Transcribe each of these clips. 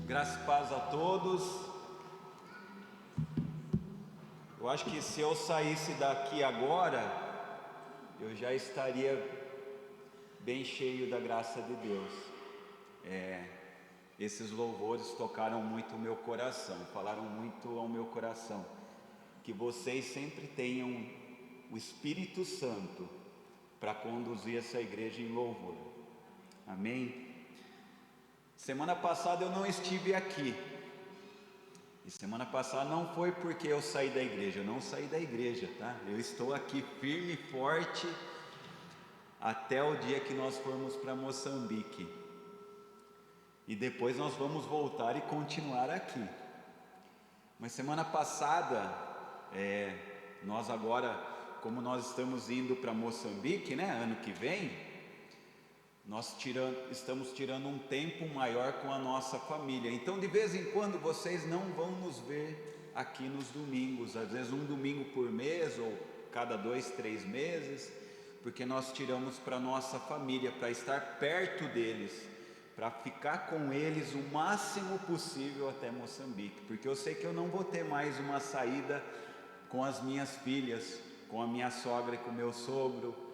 Graça e paz a todos. Eu acho que se eu saísse daqui agora, eu já estaria bem cheio da graça de Deus. Esses louvores tocaram muito o meu coração, falaram muito ao meu coração. Que vocês sempre tenham o Espírito Santo para conduzir essa igreja em louvor. Amém? Semana passada eu não estive aqui. E semana passada não foi porque eu saí da igreja, eu não saí da igreja, tá? Eu estou aqui firme e forte até o dia que nós formos para Moçambique. E depois nós vamos voltar e continuar aqui. Mas semana passada, nós agora, como nós estamos indo para Moçambique, né, ano que vem, nós estamos tirando um tempo maior com a nossa família. Então de vez em quando vocês não vão nos ver aqui nos domingos, às vezes um domingo por mês ou cada 2, 3 meses, porque nós tiramos para a nossa família, para estar perto deles, para ficar com eles o máximo possível até Moçambique, porque eu sei que eu não vou ter mais uma saída com as minhas filhas, com a minha sogra e com o meu sogro,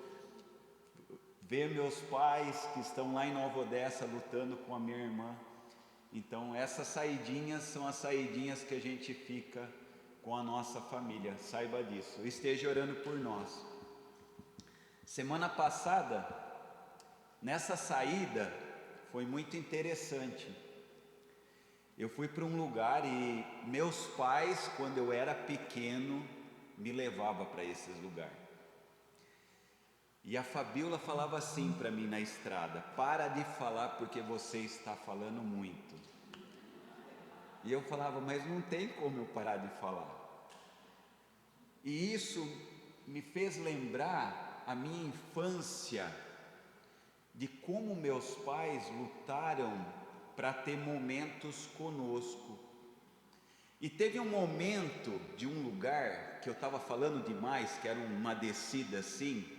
ver meus pais que estão lá em Nova Odessa lutando com a minha irmã. Então essas saidinhas são as saidinhas que a gente fica com a nossa família, saiba disso, esteja orando por nós. Semana passada, nessa saída, foi muito interessante. Eu fui para um lugar e meus pais, quando eu era pequeno, me levavam para esses lugares. E a Fabiola falava assim para mim na estrada: para de falar porque você está falando muito. E eu falava: mas não tem como eu parar de falar. E isso me fez lembrar a minha infância, de como meus pais lutaram para ter momentos conosco. E teve um momento de um lugar que eu estava falando demais, que era uma descida assim,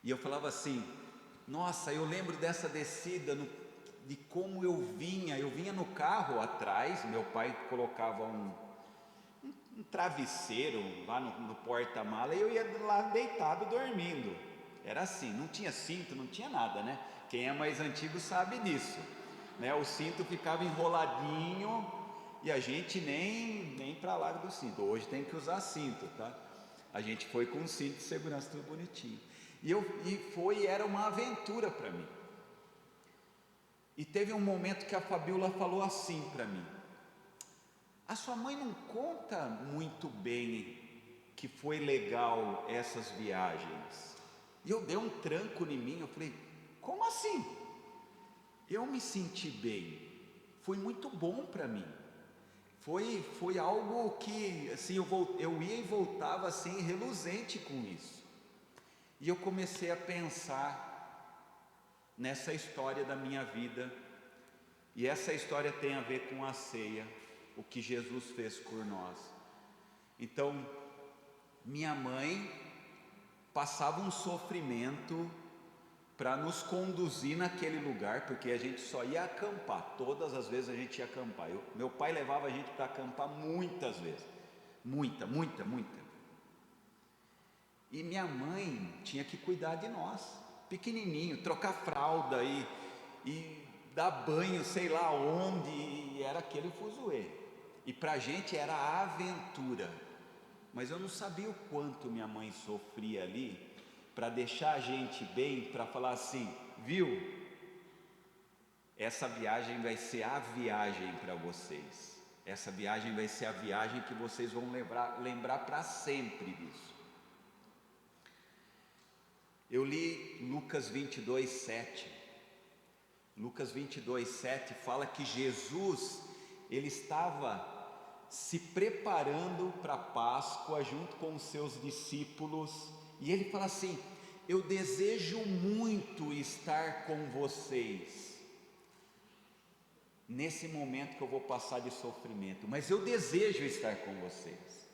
e eu falava assim: nossa, eu lembro dessa descida, de como eu vinha no carro atrás, meu pai colocava um travesseiro lá no porta-mala, e eu ia lá deitado dormindo, era assim, não tinha cinto, não tinha nada, né? Quem é mais antigo sabe disso, né? O cinto ficava enroladinho, e a gente nem para lá do cinto, hoje tem que usar cinto, tá? A gente foi com um cinto de segurança tudo bonitinho. Era uma aventura para mim. E teve um momento que a Fabiola falou assim para mim: a sua mãe não conta muito bem que foi legal essas viagens. E eu dei um tranco em mim, eu falei: como assim? Eu me senti bem, foi muito bom para mim. Foi algo que assim, eu ia e voltava assim reluzente com isso. E eu comecei a pensar nessa história da minha vida, e essa história tem a ver com a ceia, o que Jesus fez por nós. Então, minha mãe passava um sofrimento para nos conduzir naquele lugar, porque a gente só ia acampar, todas as vezes a gente ia acampar. Meu pai levava a gente para acampar muitas vezes, muita. E minha mãe tinha que cuidar de nós, pequenininho, trocar fralda e dar banho sei lá onde, e era aquele fuzuê. E para a gente era aventura, mas eu não sabia o quanto minha mãe sofria ali, para deixar a gente bem, para falar assim: viu, essa viagem vai ser a viagem para vocês, essa viagem vai ser a viagem que vocês vão lembrar para sempre disso. Eu li Lucas 22:7. Lucas 22:7 fala que Jesus, ele estava se preparando para a Páscoa junto com os seus discípulos, e ele fala assim: eu desejo muito estar com vocês nesse momento que eu vou passar de sofrimento, mas eu desejo estar com vocês.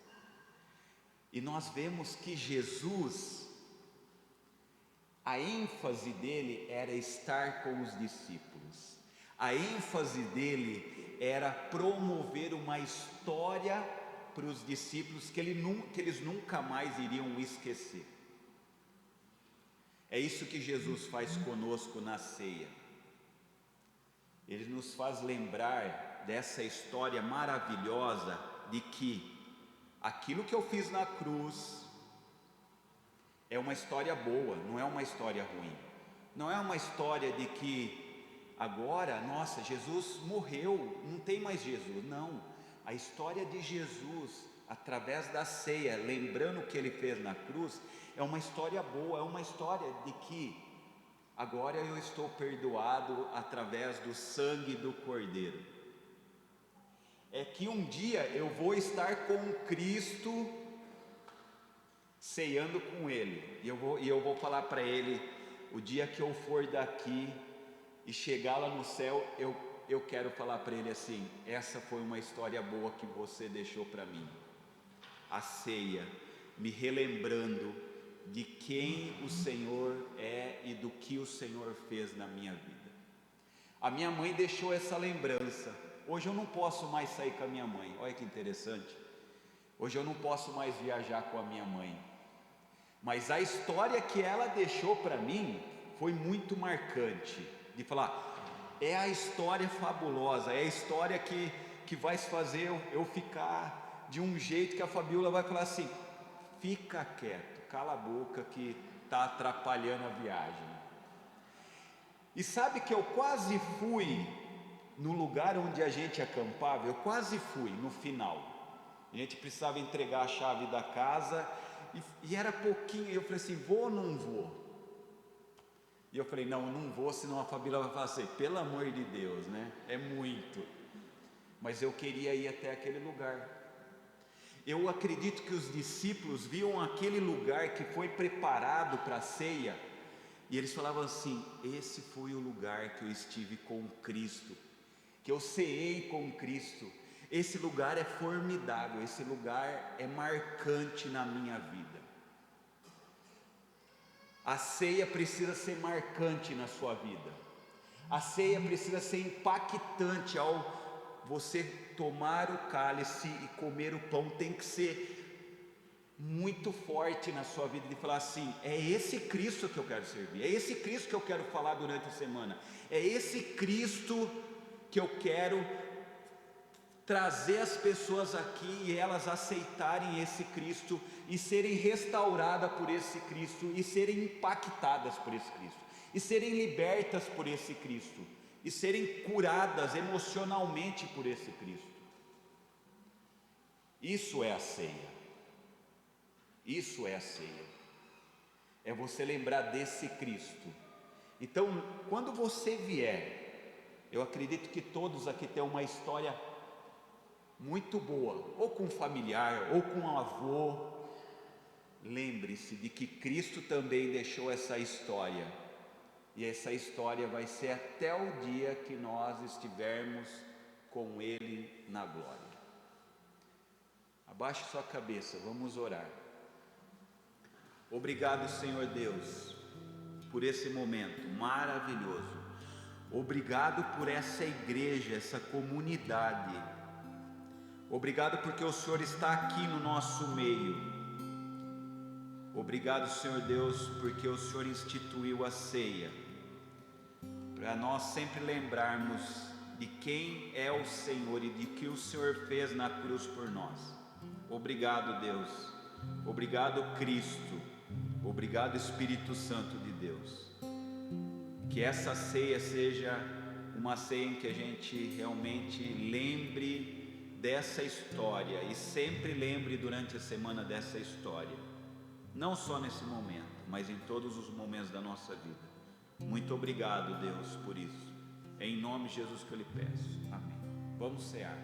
E nós vemos que Jesus, a ênfase dele era estar com os discípulos. A ênfase dele era promover uma história para os discípulos que eles nunca mais iriam esquecer. É isso que Jesus faz conosco na ceia. Ele nos faz lembrar dessa história maravilhosa de que aquilo que eu fiz na cruz é uma história boa, não é uma história ruim. Não é uma história de que agora, nossa, Jesus morreu, não tem mais Jesus. Não, a história de Jesus, através da ceia, lembrando o que ele fez na cruz, é uma história boa, é uma história de que agora eu estou perdoado através do sangue do Cordeiro. É que um dia eu vou estar com Cristo, ceando com Ele, e eu vou falar para Ele, o dia que eu for daqui e chegar lá no céu, eu quero falar para Ele assim: essa foi uma história boa que você deixou para mim. A ceia, me relembrando de quem o Senhor é e do que o Senhor fez na minha vida. A minha mãe deixou essa lembrança. Hoje eu não posso mais sair com a minha mãe, olha que interessante. Hoje eu não posso mais viajar com a minha mãe, mas a história que ela deixou para mim foi muito marcante, de falar, é a história fabulosa, é a história que vai fazer eu ficar de um jeito que a Fabiola vai falar assim: fica quieto, cala a boca que está atrapalhando a viagem. E sabe que eu quase fui no lugar onde a gente acampava, eu quase fui no final. A gente precisava entregar a chave da casa e era pouquinho, e eu falei assim: vou ou não vou? E eu falei: não, eu não vou, senão a Fabíola vai falar assim, pelo amor de Deus, né? É muito. Mas eu queria ir até aquele lugar. Eu acredito que os discípulos viam aquele lugar que foi preparado para a ceia, e eles falavam assim: esse foi o lugar que eu estive com Cristo, que eu ceei com Cristo. Esse lugar é formidável, esse lugar é marcante na minha vida. A ceia precisa ser marcante na sua vida. A ceia precisa ser impactante. Ao você tomar o cálice e comer o pão, tem que ser muito forte na sua vida, de falar assim: é esse Cristo que eu quero servir, é esse Cristo que eu quero falar durante a semana, é esse Cristo que eu quero trazer as pessoas aqui e elas aceitarem esse Cristo e serem restauradas por esse Cristo e serem impactadas por esse Cristo e serem libertas por esse Cristo e serem curadas emocionalmente por esse Cristo. Isso é a ceia. Isso é a ceia. É você lembrar desse Cristo. Então, quando você vier, eu acredito que todos aqui têm uma história muito boa, ou com um familiar, ou com um avô. Lembre-se de que Cristo também deixou essa história, e essa história vai ser até o dia que nós estivermos com Ele na glória. Abaixe sua cabeça, vamos orar. Obrigado, Senhor Deus, por esse momento maravilhoso. Obrigado por essa igreja, essa comunidade. Obrigado porque o Senhor está aqui no nosso meio. Obrigado, Senhor Deus, porque o Senhor instituiu a ceia, para nós sempre lembrarmos de quem é o Senhor e de que o Senhor fez na cruz por nós. Obrigado, Deus. Obrigado, Cristo. Obrigado, Espírito Santo de Deus. Que essa ceia seja uma ceia em que a gente realmente lembre dessa história e sempre lembre durante a semana dessa história, não só nesse momento, mas em todos os momentos da nossa vida. Muito obrigado, Deus, por isso. É em nome de Jesus que eu lhe peço. Amém. Vamos cear.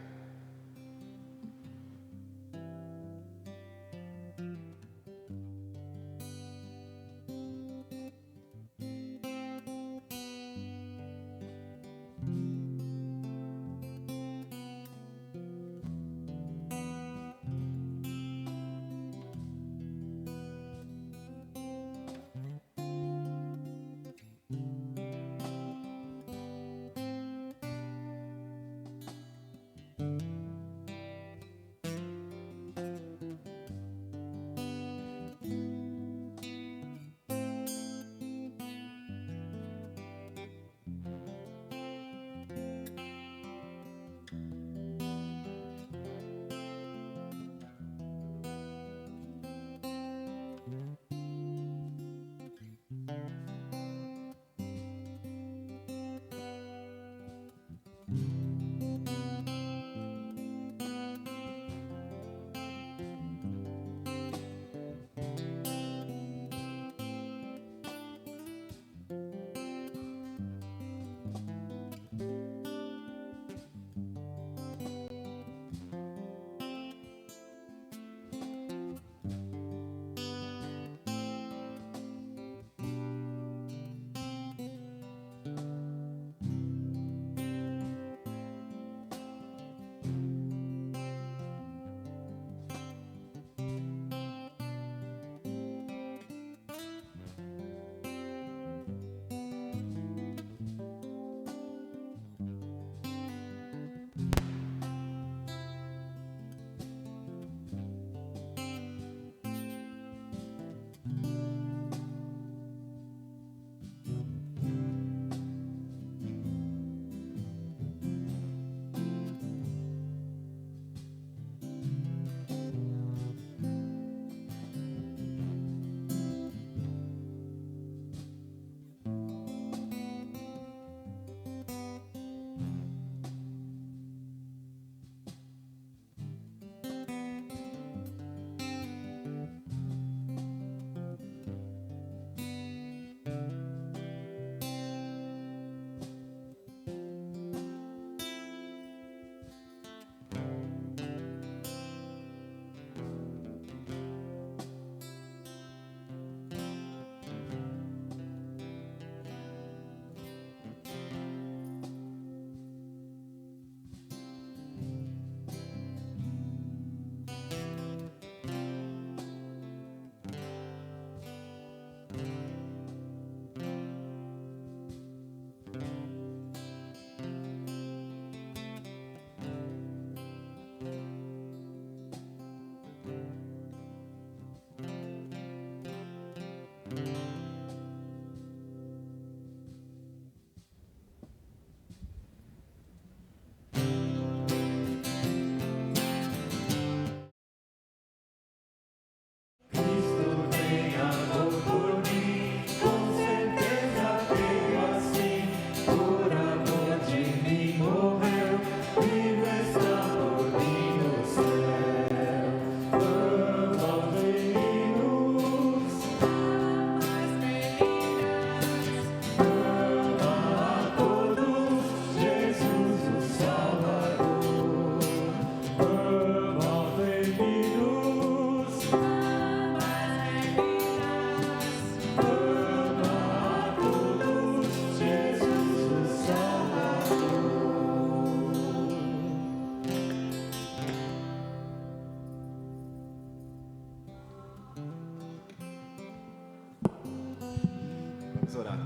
Vamos orar.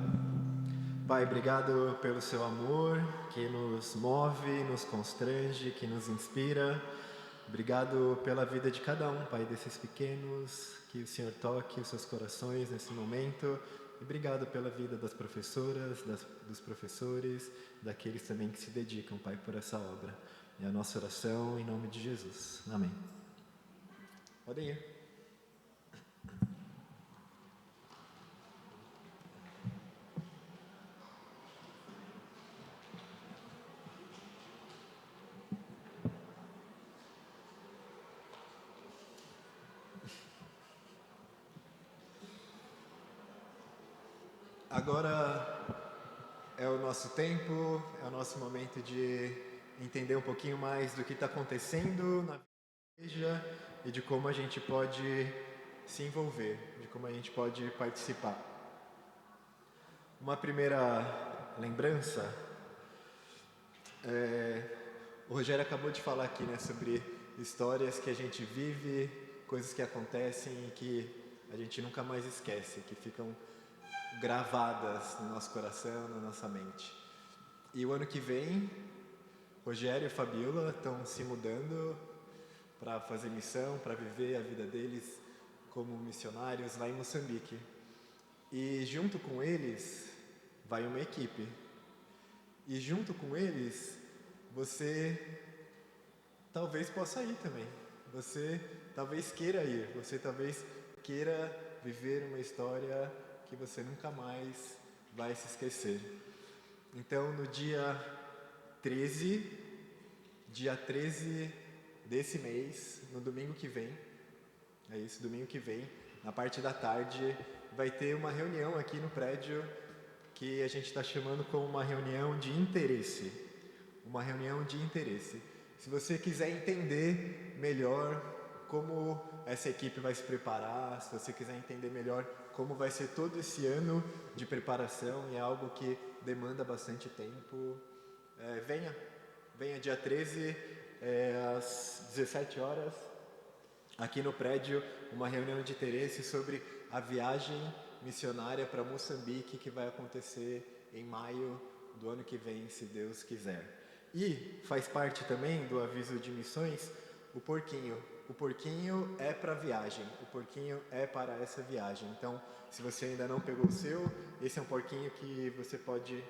Pai, obrigado pelo seu amor que nos move, nos constrange, que nos inspira. Obrigado pela vida de cada um, Pai, desses pequenos, que o Senhor toque os seus corações nesse momento. E obrigado pela vida das professoras, dos professores, daqueles também que se dedicam, Pai, por essa obra. É a nossa oração em nome de Jesus. Amém. Podem ir. Agora é o nosso tempo, é o nosso momento de entender um pouquinho mais do que está acontecendo na igreja e de como a gente pode se envolver, de como a gente pode participar. Uma primeira lembrança, o Rogério acabou de falar aqui, né, sobre histórias que a gente vive, coisas que acontecem e que a gente nunca mais esquece, que ficam gravadas no nosso coração, na nossa mente. E o ano que vem, Rogério e Fabiola estão se mudando para fazer missão, para viver a vida deles como missionários lá em Moçambique. E junto com eles vai uma equipe. E junto com eles, você talvez possa ir também. Você talvez queira ir, você talvez queira viver uma história que você nunca mais vai se esquecer. Então, no dia 13 desse mês, no domingo que vem, domingo que vem, na parte da tarde, vai ter uma reunião aqui no prédio que a gente está chamando como uma reunião de interesse. Uma reunião de interesse. Se você quiser entender melhor como essa equipe vai se preparar, se você quiser entender melhor como vai ser todo esse ano de preparação, e é algo que demanda bastante tempo, venha dia 13, às 17 horas, aqui no prédio, uma reunião de interesse sobre a viagem missionária para Moçambique, que vai acontecer em maio do ano que vem, se Deus quiser. E faz parte também do aviso de missões o porquinho. O porquinho é para a viagem, o porquinho é para essa viagem. Então, se você ainda não pegou o seu, esse é um porquinho que você pode,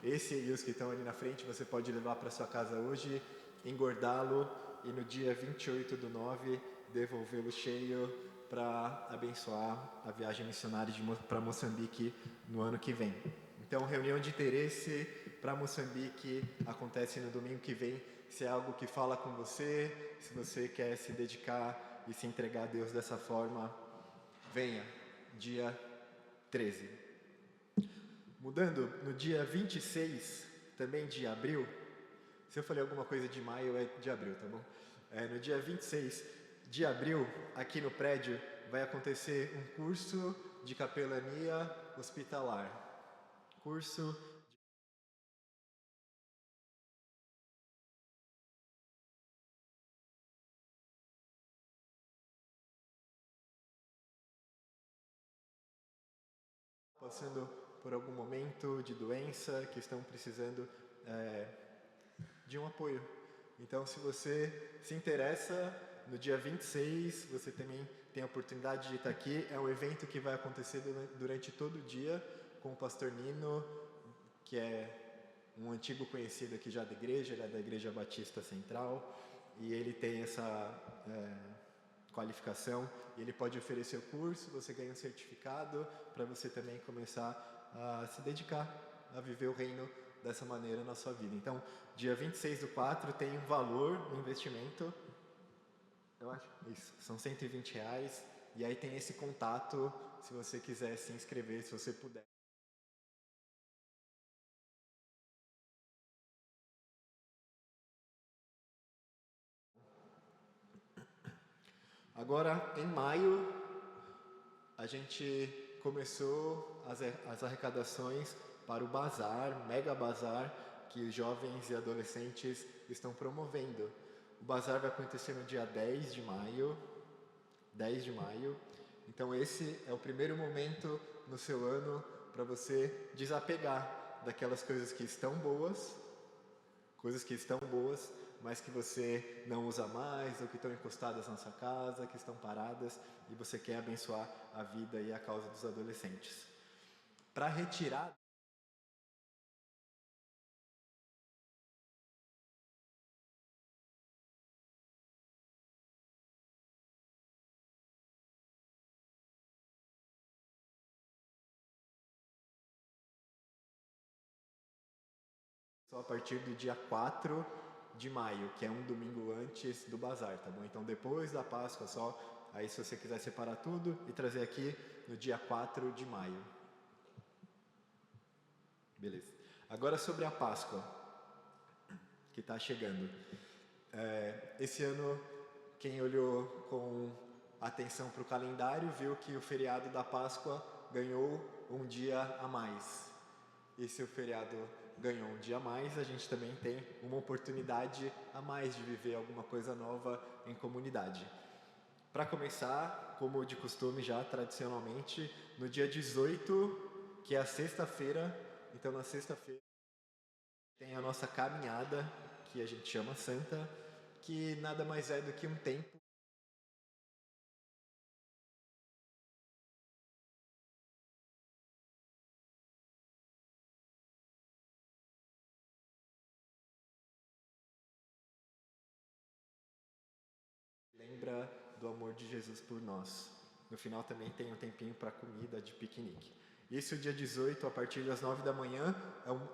esse e os que estão ali na frente, você pode levar para sua casa hoje, engordá-lo e no dia 28/9 devolvê-lo cheio para abençoar a viagem missionária para Moçambique no ano que vem. Então, reunião de interesse para Moçambique acontece no domingo que vem. Se é algo que fala com você, se você quer se dedicar e se entregar a Deus dessa forma, venha, dia 13. Mudando, no dia 26, também de abril, se eu falei alguma coisa de maio, é de abril, tá bom? No dia 26 de abril, aqui no prédio, vai acontecer um curso de capelania hospitalar. Curso passando por algum momento de doença, que estão precisando de um apoio. Então, se você se interessa, no dia 26, você também tem a oportunidade de estar aqui. É um evento que vai acontecer durante todo o dia com o pastor Nino, que é um antigo conhecido aqui já da igreja, ele é da Igreja Batista Central, e ele tem essa qualificação, e ele pode oferecer o curso, você ganha um certificado para você também começar a se dedicar a viver o reino dessa maneira na sua vida. Então, dia 26/4 tem um valor, um investimento, eu acho, isso, são R$120, e aí tem esse contato, se você quiser se inscrever, se você puder. Agora, em maio, a gente começou as arrecadações para o bazar, mega bazar, que os jovens e adolescentes estão promovendo. O bazar vai acontecer no dia 10 de maio. Então esse é o primeiro momento no seu ano para você desapegar daquelas coisas que estão boas, mas que você não usa mais, ou que estão encostadas na sua casa, que estão paradas, e você quer abençoar a vida e a causa dos adolescentes. Para retirar só a partir do dia 4 de maio, que é um domingo antes do bazar, tá bom? Então depois da Páscoa só, aí se você quiser separar tudo e trazer aqui no dia 4 de maio. Beleza. Agora sobre a Páscoa, que está chegando. Esse ano, quem olhou com atenção para o calendário, viu que o feriado da Páscoa ganhou um dia a mais. E se o feriado ganhou um dia a mais, a gente também tem uma oportunidade a mais de viver alguma coisa nova em comunidade. Para começar, como de costume já, tradicionalmente, no dia 18, que é a sexta-feira, então na sexta-feira tem a nossa caminhada, que a gente chama Santa, que nada mais é do que um tempo lembra do amor de Jesus por nós. No final também tem um tempinho para comida de piquenique. Esse é o dia 18, a partir das 9 da manhã,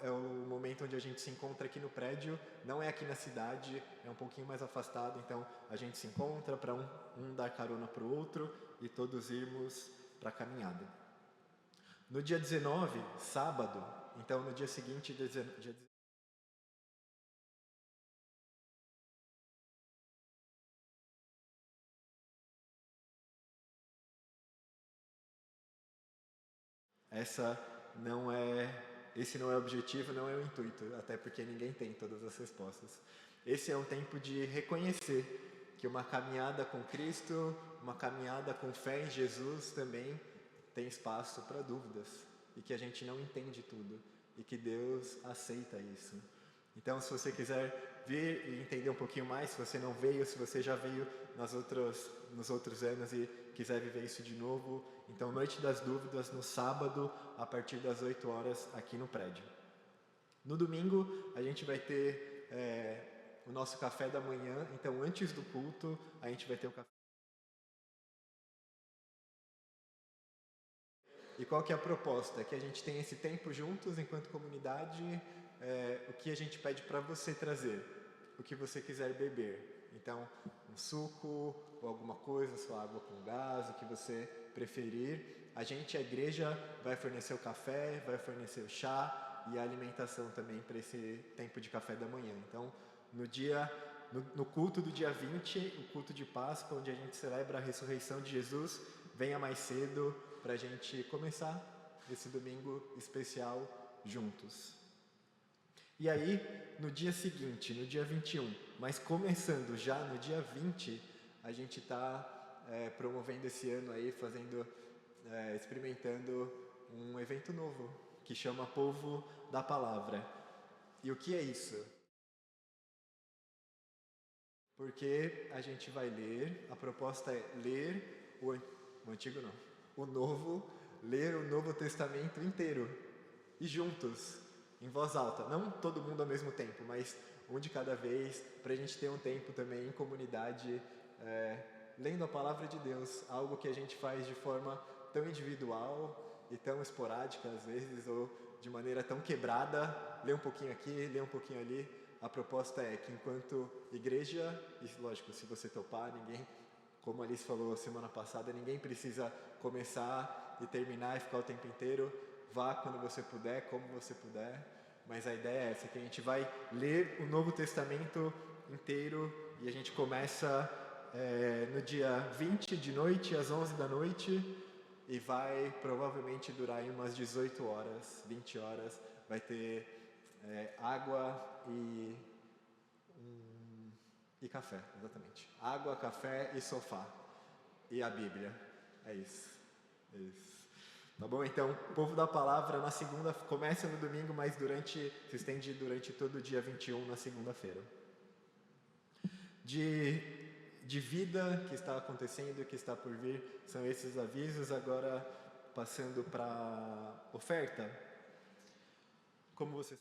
é o momento onde a gente se encontra aqui no prédio, não é aqui na cidade, é um pouquinho mais afastado, então a gente se encontra para um dar carona para o outro e todos irmos para a caminhada. No dia 19, sábado, então no dia seguinte, dia esse não é o objetivo, não é o intuito, até porque ninguém tem todas as respostas. Esse é um tempo de reconhecer que uma caminhada com Cristo, uma caminhada com fé em Jesus também tem espaço para dúvidas e que a gente não entende tudo e que Deus aceita isso. Então, se você quiser vir e entender um pouquinho mais, se você não veio, se você já veio nos outros anos e quiser viver isso de novo, então Noite das Dúvidas no sábado, a partir das 8 horas, aqui no prédio. No domingo, a gente vai ter o nosso café da manhã, então antes do culto, a gente vai ter o café. E qual que é a proposta? Que a gente tem esse tempo juntos enquanto comunidade, o que a gente pede para você trazer, o que você quiser beber. Então, um suco ou alguma coisa, sua água com gás, o que você preferir. A gente, a igreja, vai fornecer o café, vai fornecer o chá e a alimentação também para esse tempo de café da manhã. Então, no culto do dia 20, o culto de Páscoa, onde a gente celebra a ressurreição de Jesus, venha mais cedo para a gente começar esse domingo especial juntos. E aí, no dia seguinte, no dia 21, mas começando já no dia 20, a gente está promovendo esse ano aí, experimentando um evento novo, que chama Povo da Palavra. E o que é isso? Porque a gente vai ler, a proposta é ler o Antigo não, o Novo, ler o Novo Testamento inteiro, e juntos, em voz alta, não todo mundo ao mesmo tempo, mas um de cada vez, para a gente ter um tempo também em comunidade, lendo a Palavra de Deus, algo que a gente faz de forma tão individual e tão esporádica às vezes, ou de maneira tão quebrada, lê um pouquinho aqui, lê um pouquinho ali. A proposta é que enquanto igreja, e lógico, se você topar, ninguém, como a Alice falou semana passada, ninguém precisa começar e terminar e ficar o tempo inteiro. Vá quando você puder, como você puder, mas a ideia é essa, que a gente vai ler o Novo Testamento inteiro e a gente começa no dia 20 de noite, às 11 da noite, e vai provavelmente durar aí umas 18 horas, 20 horas, vai ter água e café, exatamente. Água, café e sofá. E a Bíblia. É isso. Tá bom? Então, o povo da palavra na segunda começa no domingo, mas se estende durante todo o dia 21 na segunda-feira. De vida que está acontecendo e que está por vir, são esses avisos. Agora, passando para oferta. Como você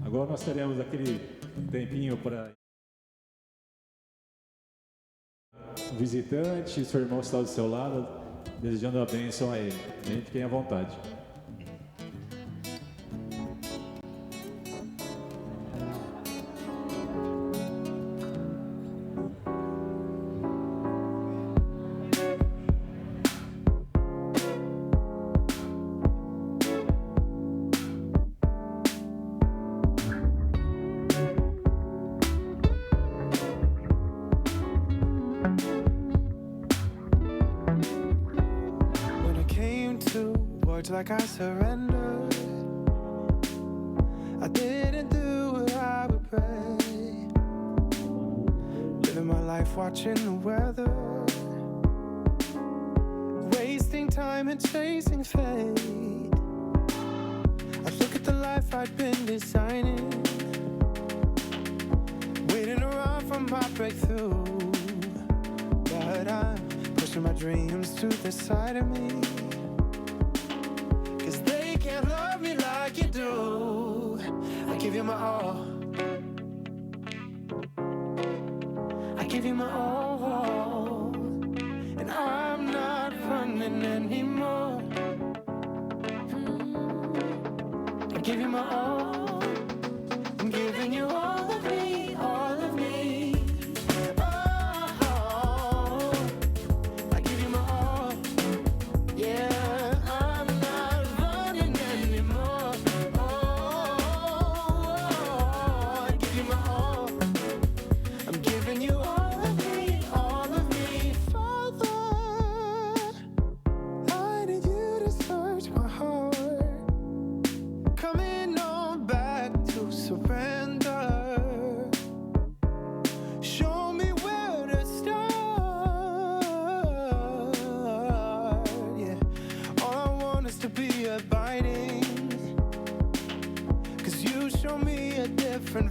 Agora nós teremos aquele tempinho para o visitante, seu irmão está do seu lado, desejando a bênção a ele. Fiquem à vontade. Like I surrendered, I didn't do what I would pray, living my life watching the weather, wasting time and chasing fate. I look at the life I'd been designing, waiting around for my breakthrough, but I'm pushing my dreams to the side of me. Love me like you do. I give you my all. I give you my all. And I'm not running anymore. I give you my all. I'm giving you all of me, all of me. Oh, I give you my all. Yeah.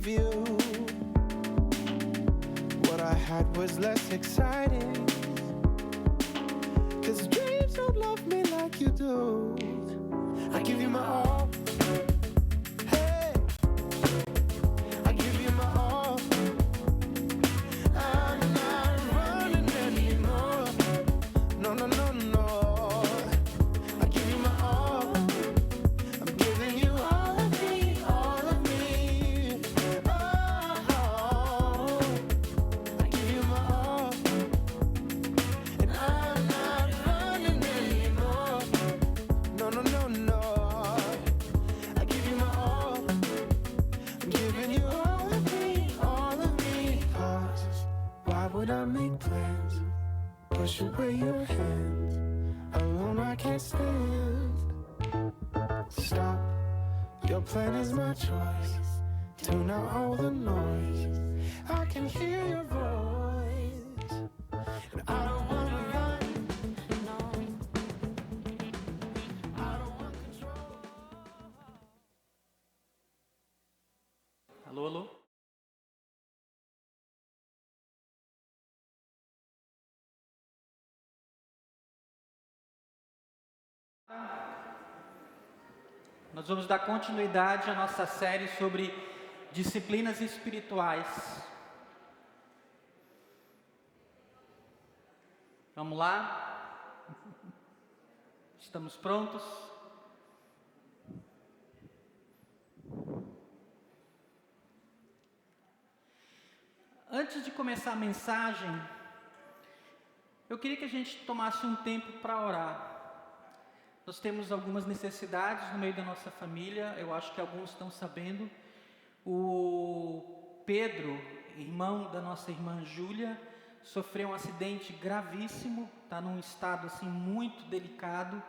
View. What I had was less exciting, 'cause dreams don't love me like you do. I give you my all. Hey, I give you my all. I'm not running anymore. No, no, no, no. I give you my all. I'm giving you all of me, all of me. I make plans, push away your hands. Alone I can't stand. Stop, your plan is my choice. Tune out all the noise. I can hear your voice, and I don't wanna run. No, I don't want control. Alô, alô? Nós vamos dar continuidade à nossa série sobre disciplinas espirituais. Vamos lá? Estamos prontos? Antes de começar a mensagem, eu queria que a gente tomasse um tempo para orar. Nós temos algumas necessidades no meio da nossa família, eu acho que alguns estão sabendo. O Pedro, irmão da nossa irmã Júlia, sofreu um acidente gravíssimo, está num estado assim muito delicado,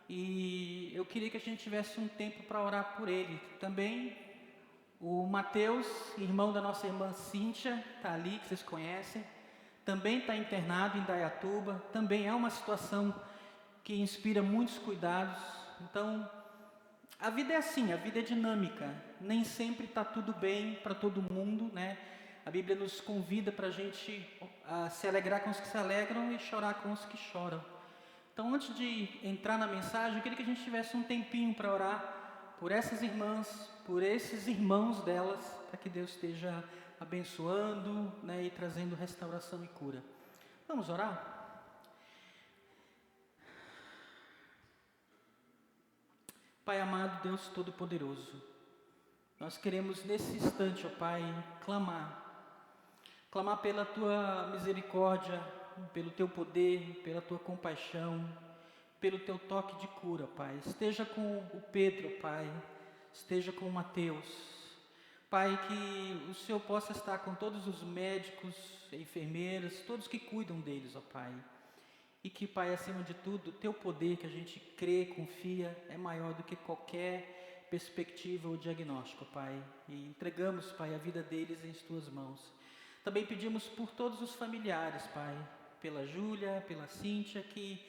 e eu queria que a gente tivesse um tempo para orar por ele. Também o Mateus, irmão da nossa irmã Cíntia, está ali, que vocês conhecem, também está internado em Indaiatuba, também é uma situação que inspira muitos cuidados. Então, a vida é assim, a vida é dinâmica, nem sempre está tudo bem para todo mundo, né? A Bíblia nos convida para a gente se alegrar com os que se alegram e chorar com os que choram. Então, antes de entrar na mensagem, eu queria que a gente tivesse um tempinho para orar por essas irmãs, por esses irmãos delas, para que Deus esteja abençoando, né, e trazendo restauração e cura. Vamos orar? Pai amado, Deus Todo-Poderoso, nós queremos nesse instante, ó Pai, clamar pela Tua misericórdia, pelo Teu poder, pela Tua compaixão, pelo Teu toque de cura, Pai. Esteja com o Pedro, Pai, esteja com o Mateus, Pai, que o Senhor possa estar com todos os médicos, enfermeiras, todos que cuidam deles, ó Pai. E que, Pai, acima de tudo, o Teu poder, que a gente crê, confia, é maior do que qualquer perspectiva ou diagnóstico, Pai. E entregamos, Pai, a vida deles em Tuas mãos. Também pedimos por todos os familiares, Pai, pela Júlia, pela Cíntia, que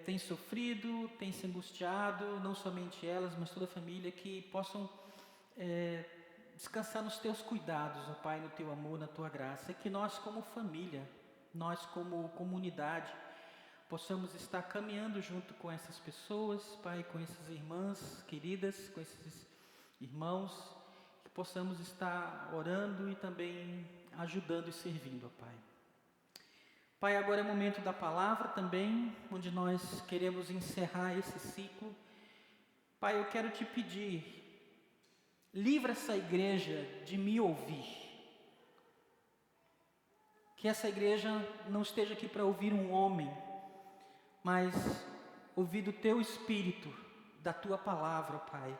tem sofrido, tem se angustiado, não somente elas, mas toda a família, que possam descansar nos Teus cuidados, ó Pai, no Teu amor, na Tua graça. E que nós como família, nós como comunidade, possamos estar caminhando junto com essas pessoas, Pai, com essas irmãs queridas, com esses irmãos, que possamos estar orando e também ajudando e servindo, ó Pai. Pai, agora é o momento da palavra também, onde nós queremos encerrar esse ciclo. Pai, eu quero Te pedir, livra essa igreja de me ouvir. Que essa igreja não esteja aqui para ouvir um homem, mas ouvir do Teu Espírito, da Tua palavra, Pai.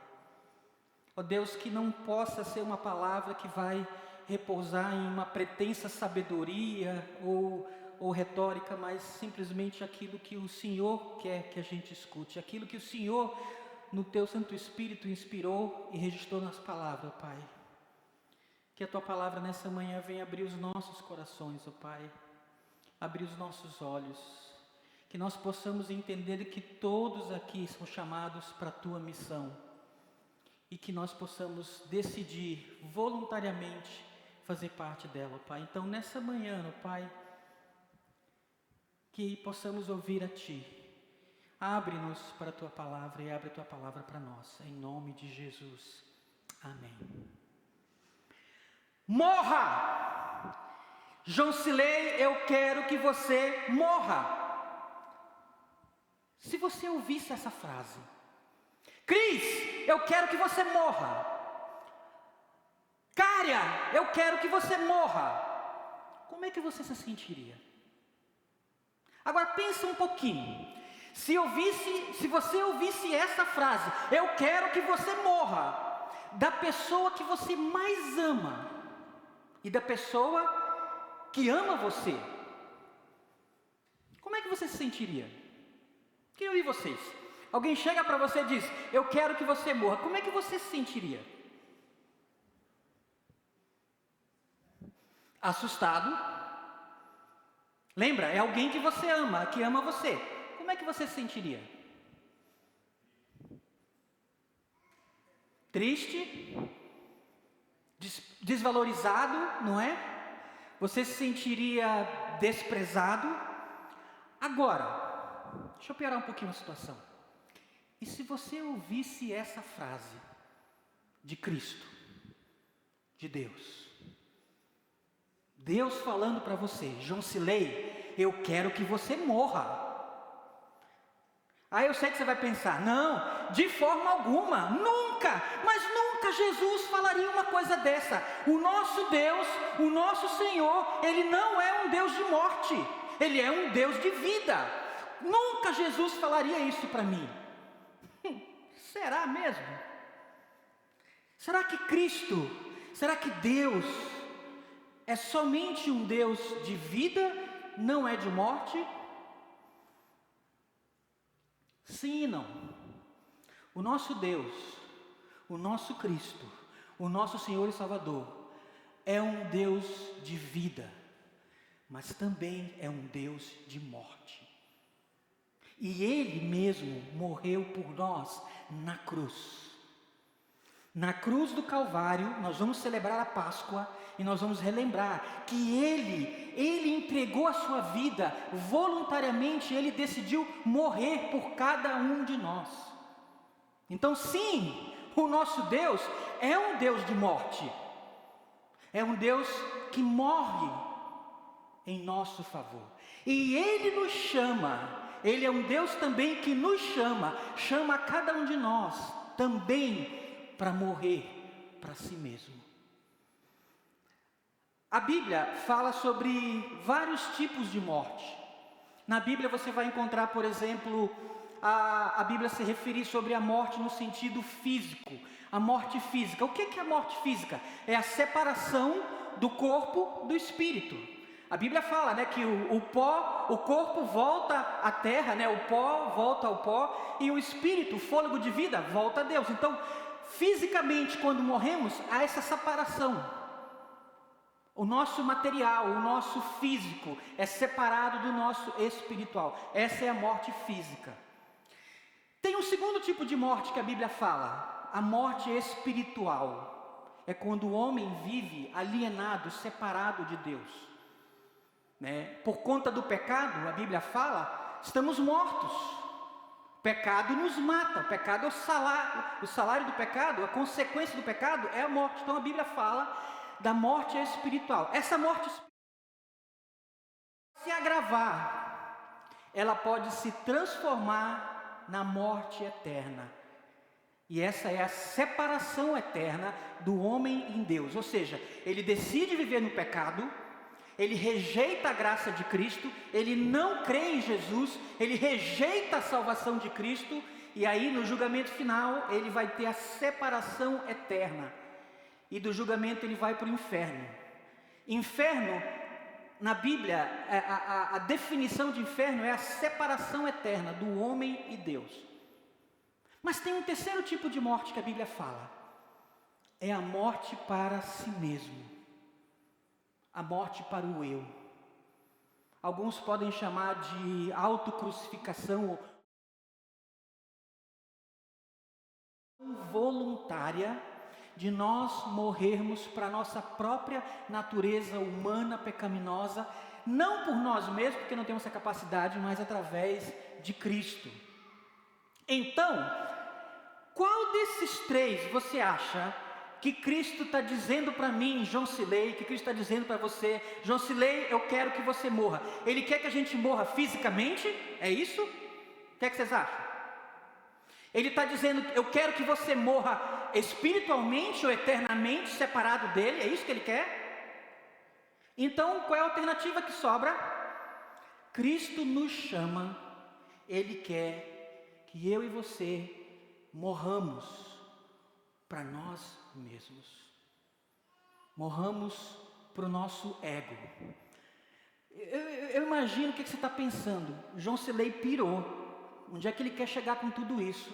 Ó Deus, que não possa ser uma palavra que vai repousar em uma pretensa sabedoria ou retórica, mas simplesmente aquilo que o Senhor quer que a gente escute, aquilo que o Senhor, no Teu Santo Espírito, inspirou e registrou nas palavras, ó Pai. Que a Tua palavra nessa manhã venha abrir os nossos corações, ó Pai, abrir os nossos olhos, que nós possamos entender que todos aqui são chamados para a Tua missão e que nós possamos decidir voluntariamente fazer parte dela, ó Pai. Então, nessa manhã, ó Pai, que possamos ouvir a Ti. Abre-nos para a Tua palavra e abre a Tua palavra para nós, em nome de Jesus. Amém. Morra! Joncilei, eu quero que você morra. Se você ouvisse essa frase, Cris, eu quero que você morra. Cária, eu quero que você morra. Como é que você se sentiria? Agora pensa um pouquinho. Se você ouvisse essa frase, eu quero que você morra, da pessoa que você mais ama e da pessoa que ama você, como é que você se sentiria? Quem ouvi vocês? Alguém chega para você e diz, eu quero que você morra. Como é que você se sentiria? Assustado. Lembra, é alguém que você ama, que ama você. Como é que você se sentiria? Triste? Desvalorizado, não é? Você se sentiria desprezado? Agora, deixa eu piorar um pouquinho a situação. E se você ouvisse essa frase de Cristo, de Deus falando para você, Joncilei, eu quero que você morra. Aí eu sei que você vai pensar, não, de forma alguma, nunca, mas nunca Jesus falaria uma coisa dessa. O nosso Deus, o nosso Senhor, Ele não é um Deus de morte, Ele é um Deus de vida. Nunca Jesus falaria isso para mim. Será mesmo? Será que Cristo, será que Deus é somente um Deus de vida, não é de morte? Sim e não. O nosso Deus, o nosso Cristo, o nosso Senhor e Salvador, é um Deus de vida, mas também é um Deus de morte. E Ele mesmo morreu por nós na cruz. Na cruz do Calvário, nós vamos celebrar a Páscoa e nós vamos relembrar que Ele entregou a sua vida voluntariamente, Ele decidiu morrer por cada um de nós. Então sim, o nosso Deus é um Deus de morte, é um Deus que morre em nosso favor. E Ele nos chama, Ele é um Deus também que nos chama a cada um de nós também para morrer para si mesmo. A Bíblia fala sobre vários tipos de morte. Na Bíblia você vai encontrar, por exemplo, a Bíblia se referir sobre a morte no sentido físico. A morte física. O que é a morte física? É a separação do corpo do espírito. A Bíblia fala, né, que o corpo volta à terra, né, o pó volta ao pó, e o espírito, o fôlego de vida, volta a Deus. Então, fisicamente, quando morremos, há essa separação. O nosso material, o nosso físico é separado do nosso espiritual. Essa é a morte física. Tem um segundo tipo de morte que a Bíblia fala, a morte espiritual. É quando o homem vive alienado, separado de Deus. Né? Por conta do pecado, a Bíblia fala, estamos mortos. O pecado nos mata, o pecado é o salário do pecado, a consequência do pecado é a morte. Então a Bíblia fala da morte espiritual. Essa morte se agravar, ela pode se transformar na morte eterna. E essa é a separação eterna do homem em Deus. Ou seja, ele decide viver no pecado, ele rejeita a graça de Cristo, ele não crê em Jesus, ele rejeita a salvação de Cristo, e aí no julgamento final ele vai ter a separação eterna. E do julgamento ele vai para o inferno. Inferno, na Bíblia, a definição de inferno é a separação eterna do homem e Deus. Mas tem um terceiro tipo de morte que a Bíblia fala. É a morte para si mesmo. A morte para o eu. Alguns podem chamar de autocrucificação voluntária, de nós morrermos para a nossa própria natureza humana pecaminosa, não por nós mesmos, porque não temos essa capacidade, mas através de Cristo. Então, qual desses três você acha que Cristo está dizendo para mim, João Silei, que Cristo está dizendo para você, João Silei, eu quero que você morra? Ele quer que a gente morra fisicamente? É isso? O que é que vocês acham? Ele está dizendo, eu quero que você morra espiritualmente ou eternamente separado dele, é isso que ele quer? Então, qual é a alternativa que sobra? Cristo nos chama, Ele quer que eu e você morramos para nós mesmos. Morramos para o nosso ego. Eu imagino o que você está pensando. João Silei pirou. Onde é que ele quer chegar com tudo isso?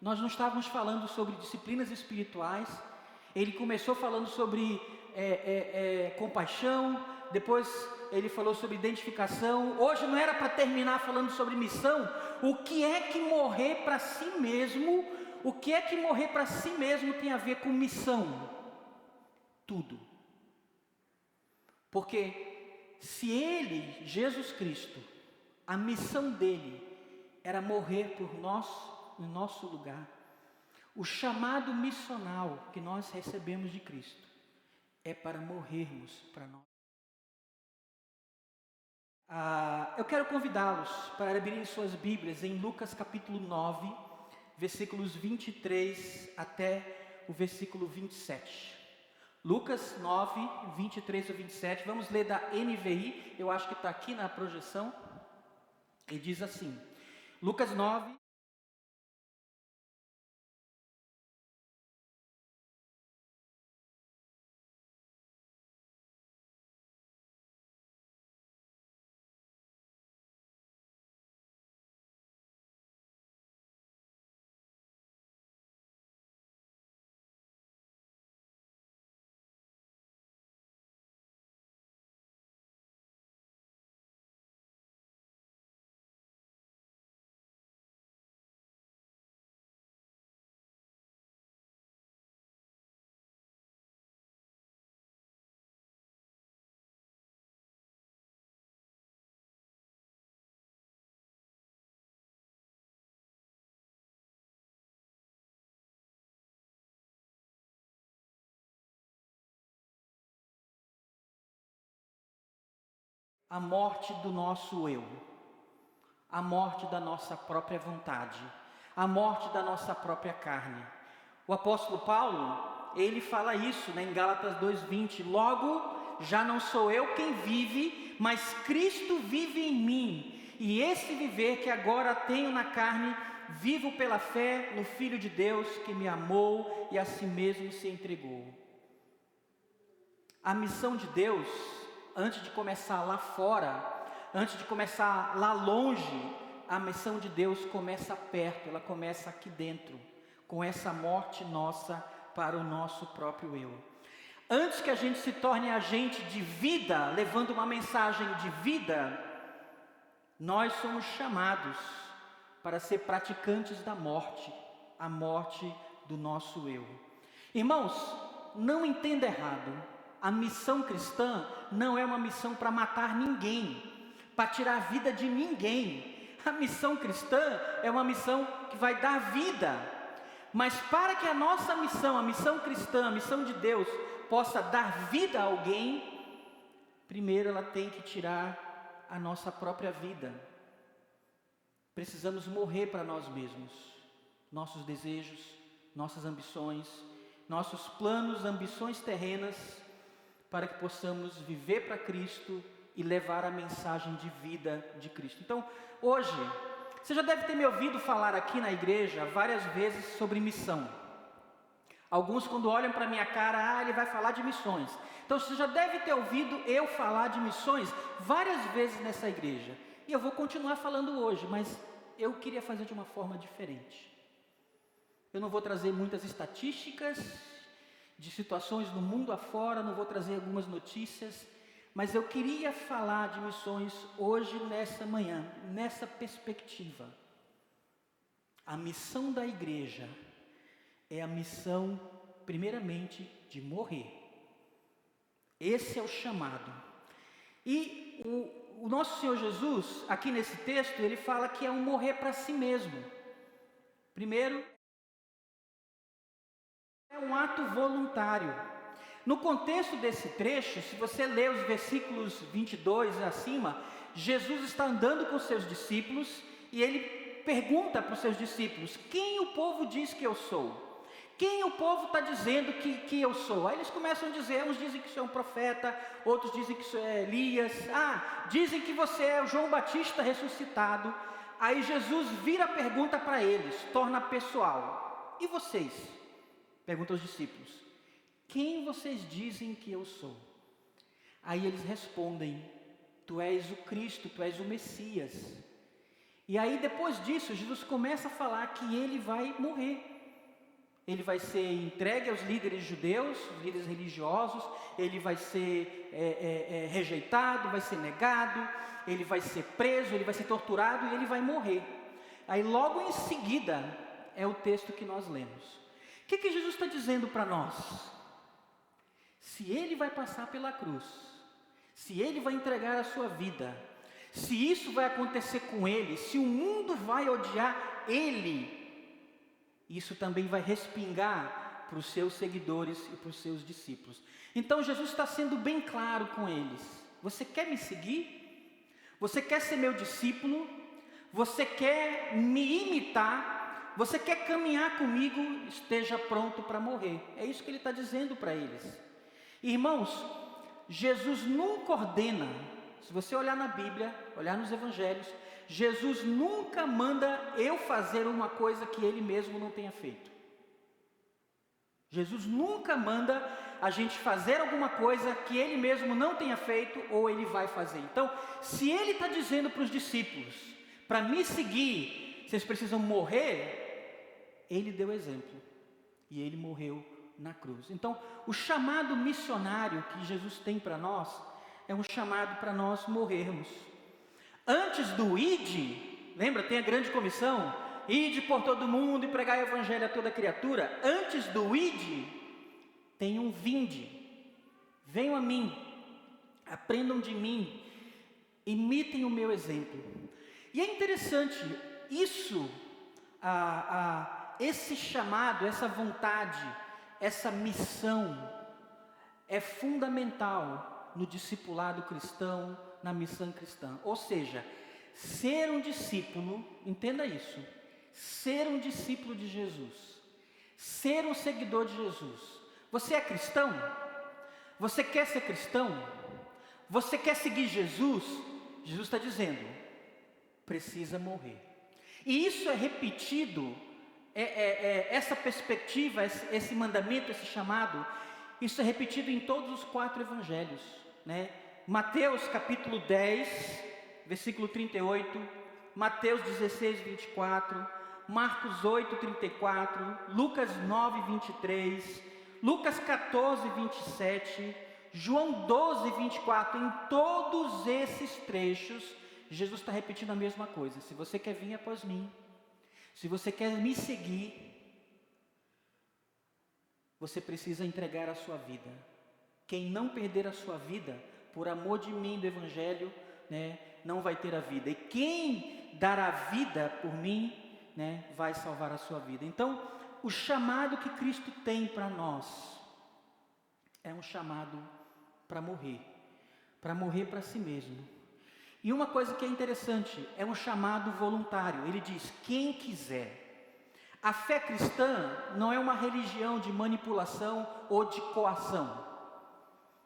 Nós não estávamos falando sobre disciplinas espirituais. Ele começou falando sobre compaixão. Depois ele falou sobre identificação. Hoje não era para terminar falando sobre missão. O que é que morrer para si mesmo? O que é que morrer para si mesmo tem a ver com missão? Tudo. Porque se ele, Jesus Cristo, a missão dele era morrer por nós, no nosso lugar, o chamado missional que nós recebemos de Cristo é para morrermos para nós. Eu quero convidá-los para abrirem suas Bíblias em Lucas capítulo 9, versículos 23 até o versículo 27. Lucas 9, 23 a 27, vamos ler da NVI, eu acho que está aqui na projeção, e diz assim, Lucas 9, a morte do nosso eu, a morte da nossa própria vontade, a morte da nossa própria carne. O apóstolo Paulo, ele fala isso, em Gálatas 2:20, logo já não sou eu quem vive, mas Cristo vive em mim, e esse viver que agora tenho na carne, vivo pela fé no Filho de Deus que me amou e a si mesmo se entregou. A missão de Deus, antes de começar lá fora, antes de começar lá longe, a missão de Deus começa perto, ela começa aqui dentro, com essa morte nossa para o nosso próprio eu. Antes que a gente se torne agente de vida, levando uma mensagem de vida, nós somos chamados para ser praticantes da morte, a morte do nosso eu. Irmãos, não entenda errado, a missão cristã não é uma missão para matar ninguém, para tirar a vida de ninguém. A missão cristã é uma missão que vai dar vida. Mas para que a nossa missão, a missão cristã, a missão de Deus, possa dar vida a alguém, primeiro ela tem que tirar a nossa própria vida. Precisamos morrer para nós mesmos, nossos desejos, nossas ambições, nossos planos, ambições terrenas, para que possamos viver para Cristo e levar a mensagem de vida de Cristo. Então, hoje, você já deve ter me ouvido falar aqui na igreja várias vezes sobre missão. Alguns, quando olham para a minha cara, ele vai falar de missões. Então, você já deve ter ouvido eu falar de missões várias vezes nessa igreja. E eu vou continuar falando hoje, mas eu queria fazer de uma forma diferente. Eu não vou trazer muitas estatísticas de situações no mundo afora, não vou trazer algumas notícias, mas eu queria falar de missões hoje, nessa manhã, nessa perspectiva. A missão da igreja é a missão, primeiramente, de morrer. Esse é o chamado. E o nosso Senhor Jesus, aqui nesse texto, ele fala que é um morrer para si mesmo. Primeiro, é um ato voluntário. No contexto desse trecho, se você ler os versículos 22 acima, Jesus está andando com seus discípulos e ele pergunta para os seus discípulos: quem o povo diz que eu sou? Quem o povo está dizendo que eu sou? Aí eles começam a dizer, uns dizem que você é um profeta, outros dizem que você é Elias, dizem que você é o João Batista ressuscitado. Aí Jesus vira a pergunta para eles, torna pessoal. E vocês? Pergunta aos discípulos: quem vocês dizem que eu sou? Aí eles respondem: tu és o Cristo, tu és o Messias. E aí depois disso, Jesus começa a falar que ele vai morrer. Ele vai ser entregue aos líderes judeus, os líderes religiosos, ele vai ser rejeitado, vai ser negado, ele vai ser preso, ele vai ser torturado e ele vai morrer. Aí logo em seguida é o texto que nós lemos. O que Jesus está dizendo para nós? Se ele vai passar pela cruz, se ele vai entregar a sua vida, se isso vai acontecer com ele, se o mundo vai odiar ele, isso também vai respingar para os seus seguidores e para os seus discípulos. Então Jesus está sendo bem claro com eles: você quer me seguir? Você quer ser meu discípulo? Você quer me imitar? Você quer caminhar comigo? Esteja pronto para morrer. É isso que ele está dizendo para eles. Irmãos, Jesus nunca ordena, se você olhar na Bíblia, olhar nos Evangelhos, Jesus nunca manda eu fazer uma coisa que ele mesmo não tenha feito. Jesus nunca manda a gente fazer alguma coisa que ele mesmo não tenha feito ou ele vai fazer. Então, se ele está dizendo para os discípulos, para me seguir, vocês precisam morrer, ele deu exemplo e ele morreu na cruz. Então, o chamado missionário que Jesus tem para nós é um chamado para nós morrermos. Antes do ide, lembra, tem a grande comissão, ide por todo mundo e pregai o evangelho a toda criatura. Antes do ide, tem um vinde. Venham a mim, aprendam de mim, imitem o meu exemplo. E é interessante, isso, esse chamado, essa vontade, essa missão é fundamental no discipulado cristão, na missão cristã. Ou seja, ser um discípulo, entenda isso, ser um discípulo de Jesus, ser um seguidor de Jesus. Você é cristão? Você quer ser cristão? Você quer seguir Jesus? Jesus está dizendo, precisa morrer. E isso é repetido, essa perspectiva, esse mandamento, esse chamado, isso é repetido em todos os 4 evangelhos, né? Mateus capítulo 10, versículo 38, Mateus 16, 24, Marcos 8, 34, Lucas 9, 23, Lucas 14, 27, João 12, 24, em todos esses trechos, Jesus está repetindo a mesma coisa. Se você quer vir após mim, se você quer me seguir, você precisa entregar a sua vida. Quem não perder a sua vida, por amor de mim, do Evangelho, né, não vai ter a vida. E quem dar a vida por mim, né, vai salvar a sua vida. Então, o chamado que Cristo tem para nós é um chamado para morrer para si mesmo. E uma coisa que é interessante, é um chamado voluntário. Ele diz, quem quiser. A fé cristã não é uma religião de manipulação ou de coação.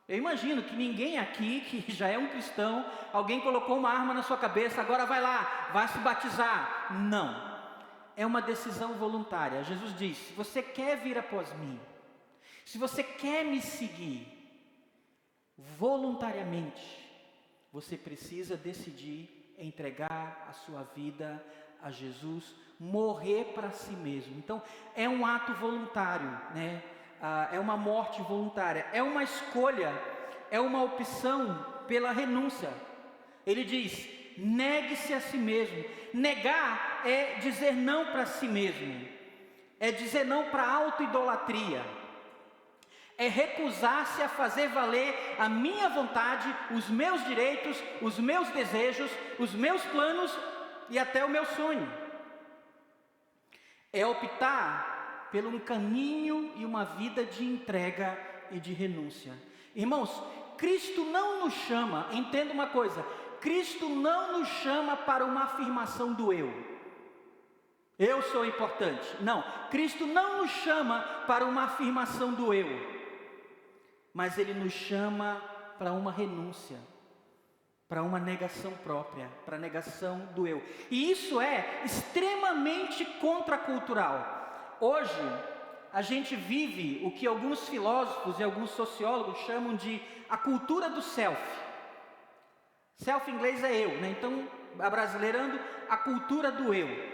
Eu imagino que ninguém aqui, que já é um cristão, alguém colocou uma arma na sua cabeça, agora vai lá, vai se batizar. Não. É uma decisão voluntária. Jesus diz, se você quer vir após mim, se você quer me seguir, voluntariamente, você precisa decidir entregar a sua vida a Jesus, morrer para si mesmo. Então, é um ato voluntário, né? É uma morte voluntária, é uma escolha, é uma opção pela renúncia. Ele diz, negue-se a si mesmo. Negar é dizer não para si mesmo, é dizer não para a autoidolatria, é recusar-se a fazer valer a minha vontade, os meus direitos, os meus desejos, os meus planos e até o meu sonho. É optar por um caminho e uma vida de entrega e de renúncia. Irmãos, Cristo não nos chama, entenda uma coisa, Cristo não nos chama para uma afirmação do eu. Eu sou importante. Não, Cristo não nos chama para uma afirmação do eu. Mas Ele nos chama para uma renúncia, para uma negação própria, para a negação do eu. E isso é extremamente contracultural. Hoje, a gente vive o que alguns filósofos e alguns sociólogos chamam de a cultura do self. Self em inglês é eu, né? Então, abrasileirando, a cultura do eu.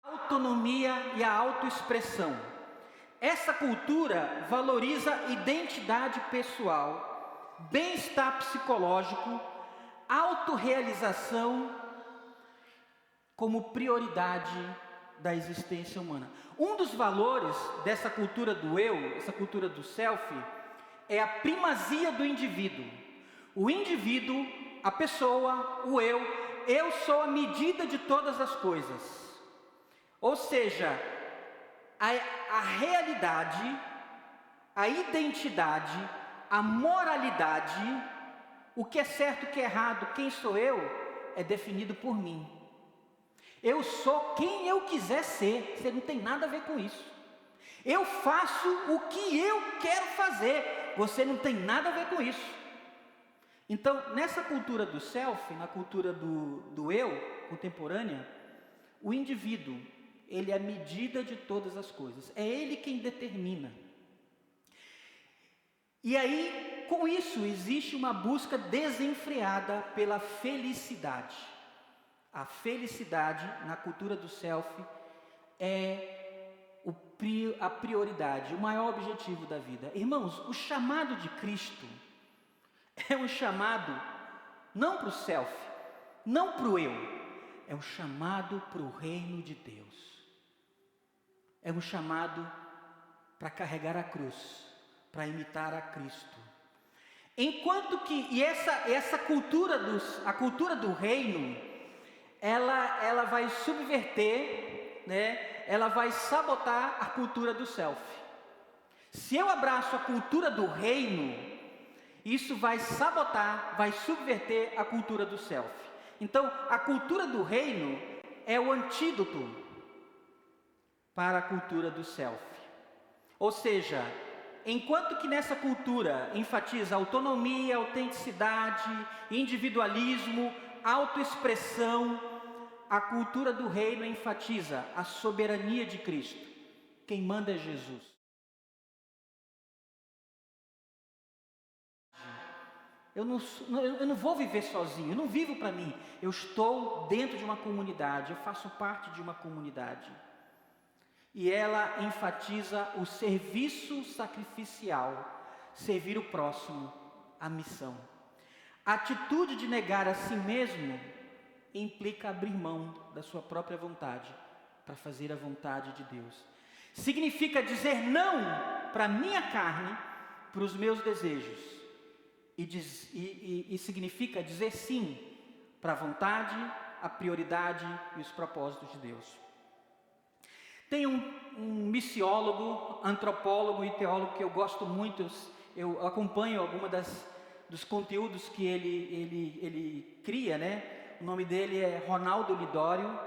Autonomia e a autoexpressão. Essa cultura valoriza identidade pessoal, bem-estar psicológico, autorrealização como prioridade da existência humana. Um dos valores dessa cultura do eu, essa cultura do self, é a primazia do indivíduo. O indivíduo, a pessoa, o eu sou a medida de todas as coisas. Ou seja, a realidade, a identidade, a moralidade, o que é certo, o que é errado, quem sou eu, é definido por mim. Eu sou quem eu quiser ser, você não tem nada a ver com isso. Eu faço o que eu quero fazer, você não tem nada a ver com isso. Então, nessa cultura do self, na cultura do eu contemporânea, o indivíduo, ele é a medida de todas as coisas, é ele quem determina. E aí, com isso, existe uma busca desenfreada pela felicidade. A felicidade, na cultura do self, é a prioridade, o maior objetivo da vida. Irmãos, o chamado de Cristo é um chamado não para o self, não para o eu, é um chamado para o reino de Deus. É um chamado para carregar a cruz, para imitar a Cristo. Enquanto que, essa cultura a cultura do reino, ela vai subverter, né? Ela vai sabotar a cultura do self. Se eu abraço a cultura do reino, isso vai sabotar, vai subverter a cultura do self. Então, a cultura do reino é o antídoto para a cultura do self. Ou seja, enquanto que nessa cultura enfatiza autonomia, autenticidade, individualismo, autoexpressão, a cultura do reino enfatiza a soberania de Cristo. Quem manda é Jesus. Eu não vou viver sozinho, eu não vivo para mim. Eu estou dentro de uma comunidade, eu faço parte de uma comunidade. E ela enfatiza o serviço sacrificial, servir o próximo, a missão. A atitude de negar a si mesmo implica abrir mão da sua própria vontade para fazer a vontade de Deus. Significa dizer não para a minha carne, para os meus desejos. E significa dizer sim para a vontade, a prioridade e os propósitos de Deus. Tem um missiólogo, antropólogo e teólogo que eu gosto muito, eu acompanho alguma dos conteúdos que ele cria, né? O nome dele é Ronaldo Lidório,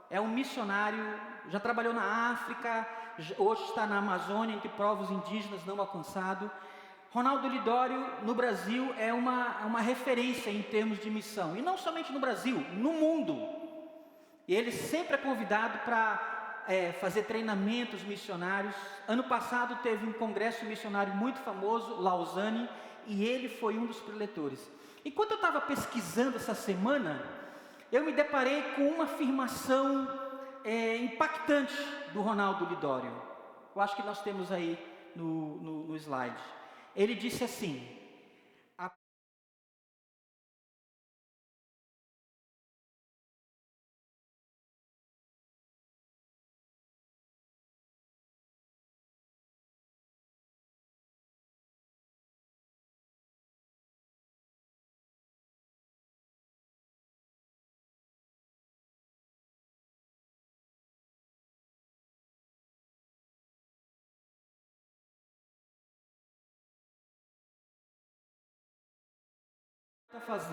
é um missionário, já trabalhou na África, hoje está na Amazônia, entre povos indígenas não alcançados. Ronaldo Lidório, no Brasil, é uma referência em termos de missão, e não somente no Brasil, no mundo. E ele sempre é convidado para fazer treinamentos missionários. Ano passado teve um congresso missionário muito famoso, Lausanne, e ele foi um dos preletores. Enquanto eu estava pesquisando essa semana, eu me deparei com uma afirmação impactante do Ronaldo Lidório. Eu acho que nós temos aí no slide. Ele disse assim: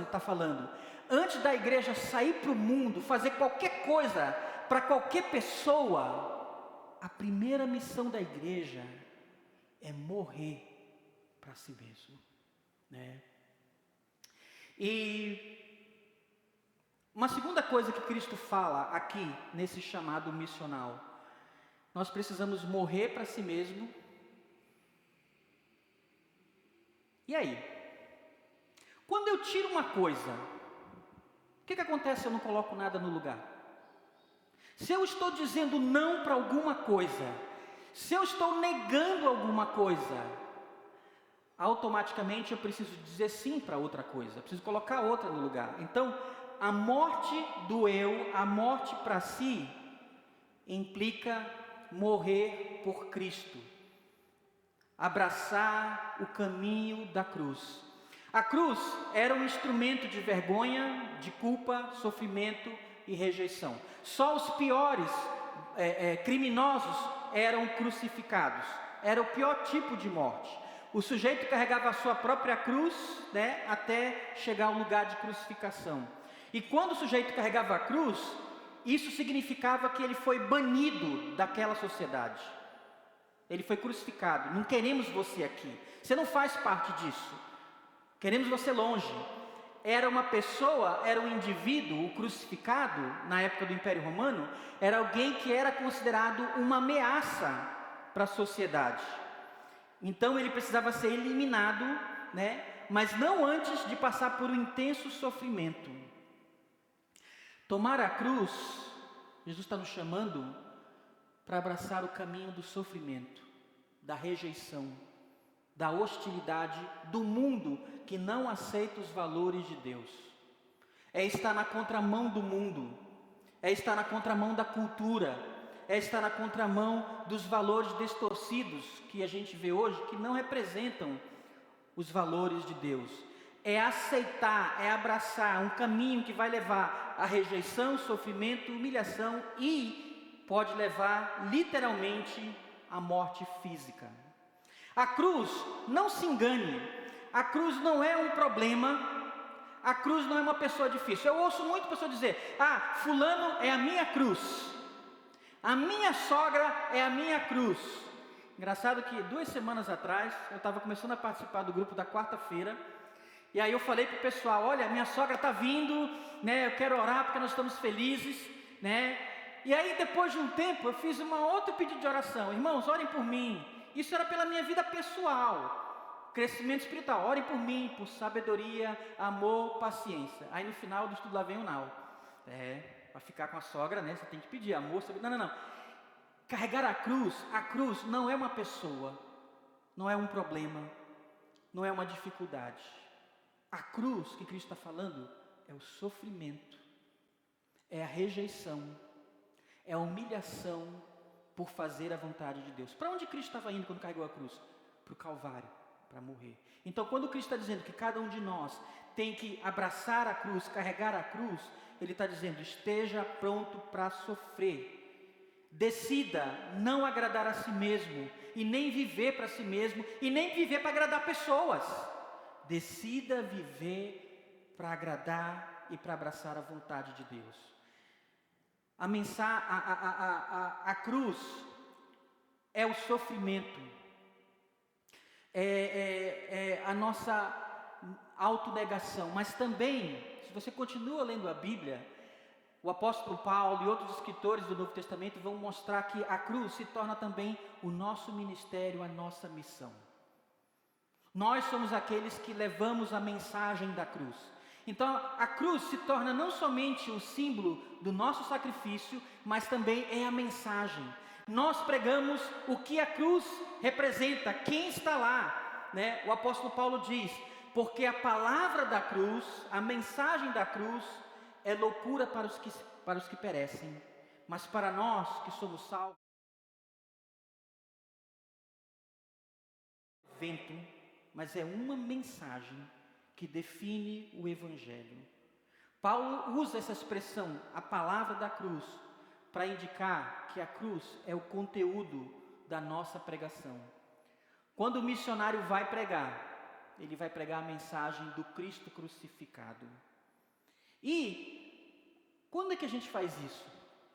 está falando, antes da igreja sair para o mundo, fazer qualquer coisa para qualquer pessoa, a primeira missão da igreja é morrer para si mesmo, né? E uma segunda coisa que Cristo fala aqui nesse chamado missional, nós precisamos morrer para si mesmo. E aí? Quando eu tiro uma coisa, o que acontece se eu não coloco nada no lugar? Se eu estou dizendo não para alguma coisa, se eu estou negando alguma coisa, automaticamente eu preciso dizer sim para outra coisa, preciso colocar outra no lugar. Então, a morte do eu, a morte para si, implica morrer por Cristo, abraçar o caminho da cruz. A cruz era um instrumento de vergonha, de culpa, sofrimento e rejeição. Só os piores criminosos eram crucificados. Era o pior tipo de morte. O sujeito carregava a sua própria cruz, né, até chegar ao lugar de crucificação. E quando o sujeito carregava a cruz, isso significava que ele foi banido daquela sociedade. Ele foi crucificado. Não queremos você aqui. Você não faz parte disso. Queremos você longe. Era uma pessoa, era um indivíduo, o crucificado, na época do Império Romano, era alguém que era considerado uma ameaça para a sociedade. Então ele precisava ser eliminado, né? Mas não antes de passar por um intenso sofrimento. Tomar a cruz, Jesus está nos chamando para abraçar o caminho do sofrimento, da rejeição, da hostilidade do mundo que não aceita os valores de Deus. É estar na contramão do mundo, é estar na contramão da cultura, é estar na contramão dos valores distorcidos que a gente vê hoje, que não representam os valores de Deus. É aceitar, é abraçar um caminho que vai levar à rejeição, sofrimento, humilhação e pode levar literalmente à morte física. A cruz, não se engane, a cruz não é um problema, a cruz não é uma pessoa difícil. Eu ouço muito pessoas dizer, fulano é a minha cruz, a minha sogra é a minha cruz. Engraçado que 2 semanas atrás, eu estava começando a participar do grupo da quarta-feira, e aí eu falei para o pessoal, olha, minha sogra está vindo, né, eu quero orar porque nós estamos felizes, né? E aí depois de um tempo eu fiz outro pedido de oração, irmãos, orem por mim. Isso era pela minha vida pessoal, crescimento espiritual, orem por mim, por sabedoria, amor, paciência. Aí no final do estudo lá vem o Nau. Para ficar com a sogra, né, você tem que pedir amor, sabedoria. Não. Carregar a cruz não é uma pessoa, não é um problema, não é uma dificuldade. A cruz que Cristo está falando é o sofrimento, é a rejeição, é a humilhação por fazer a vontade de Deus. Para onde Cristo estava indo quando carregou a cruz? Para o Calvário, para morrer. Então quando Cristo está dizendo que cada um de nós tem que abraçar a cruz, carregar a cruz, Ele está dizendo, esteja pronto para sofrer. Decida não agradar a si mesmo, e nem viver para si mesmo, e nem viver para agradar pessoas. Decida viver para agradar e para abraçar a vontade de Deus. A cruz é o sofrimento, é a nossa autonegação, mas também, se você continua lendo a Bíblia, o apóstolo Paulo e outros escritores do Novo Testamento vão mostrar que a cruz se torna também o nosso ministério, a nossa missão. Nós somos aqueles que levamos a mensagem da cruz. Então a cruz se torna não somente o símbolo do nosso sacrifício, mas também é a mensagem. Nós pregamos o que a cruz representa, quem está lá, né? O apóstolo Paulo diz, porque a palavra da cruz, a mensagem da cruz, é loucura para os que perecem, mas para nós que somos salvos, mas é uma mensagem que define o Evangelho. Paulo usa essa expressão, a palavra da cruz, para indicar que a cruz é o conteúdo da nossa pregação. Quando o missionário vai pregar, ele vai pregar a mensagem do Cristo crucificado. E quando é que a gente faz isso?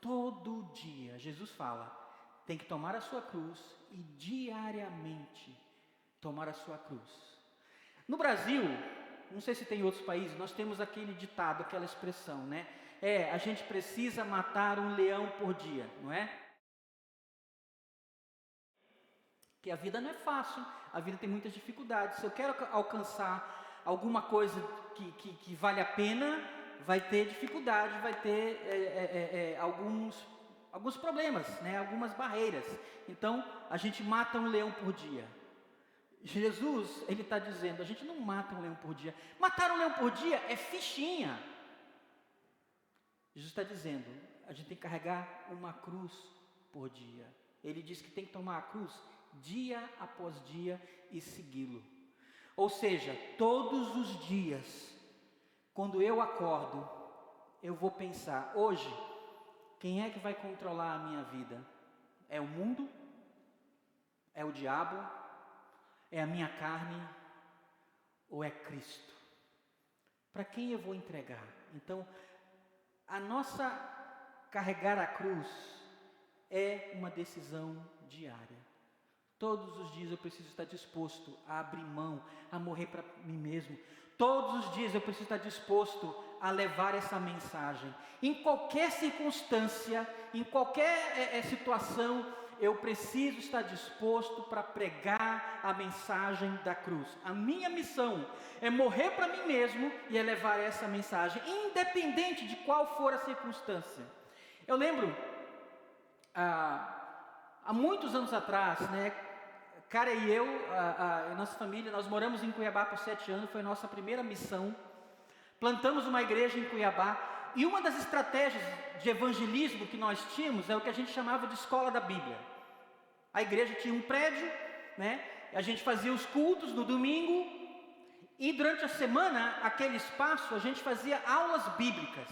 Todo dia. Jesus fala, tem que tomar a sua cruz e diariamente tomar a sua cruz. No Brasil, não sei se tem em outros países, nós temos aquele ditado, aquela expressão, né? A gente precisa matar um leão por dia, não é? Que a vida não é fácil, a vida tem muitas dificuldades. Se eu quero alcançar alguma coisa que vale a pena, vai ter dificuldade, vai ter alguns problemas, né? Algumas barreiras. Então, a gente mata um leão por dia. Jesus, ele está dizendo, a gente não mata um leão por dia. Matar um leão por dia é fichinha. Jesus está dizendo, a gente tem que carregar uma cruz por dia. Ele diz que tem que tomar a cruz dia após dia e segui-lo. Ou seja, todos os dias, quando eu acordo, eu vou pensar, hoje, quem é que vai controlar a minha vida? É o mundo É o diabo? É a minha carne? Ou é Cristo? Para quem eu vou entregar? Então, a nossa carregar a cruz é uma decisão diária. Todos os dias eu preciso estar disposto a abrir mão, a morrer para mim mesmo. Todos os dias eu preciso estar disposto a levar essa mensagem. Em qualquer circunstância, em qualquer situação, eu preciso estar disposto para pregar a mensagem da cruz. A minha missão é morrer para mim mesmo e é levar essa mensagem, independente de qual for a circunstância. Eu lembro, há muitos anos atrás, né, cara e eu, a nossa família, nós moramos em Cuiabá por 7 anos, foi a nossa primeira missão. Plantamos uma igreja em Cuiabá e uma das estratégias de evangelismo que nós tínhamos é o que a gente chamava de escola da Bíblia. A igreja tinha um prédio, né? A gente fazia os cultos no domingo e durante a semana, aquele espaço, a gente fazia aulas bíblicas.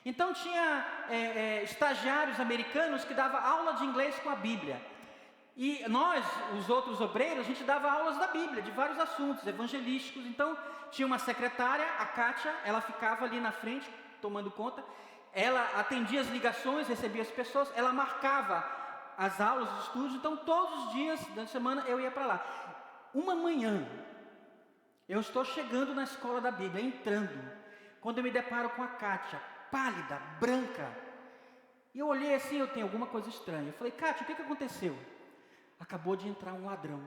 Então tinha estagiários americanos que davam aula de inglês com a Bíblia. E nós, os outros obreiros, a gente dava aulas da Bíblia, de vários assuntos evangelísticos. Então tinha uma secretária, a Kátia, ela ficava ali na frente, tomando conta. Ela atendia as ligações, recebia as pessoas, ela marcava as aulas, os estudos. Então todos os dias da semana eu ia para lá. Uma manhã, eu estou chegando na escola da Bíblia, entrando, quando eu me deparo com a Kátia, pálida, branca. E eu olhei assim, eu tenho alguma coisa estranha. Eu falei, Kátia, o que aconteceu? Acabou de entrar um ladrão.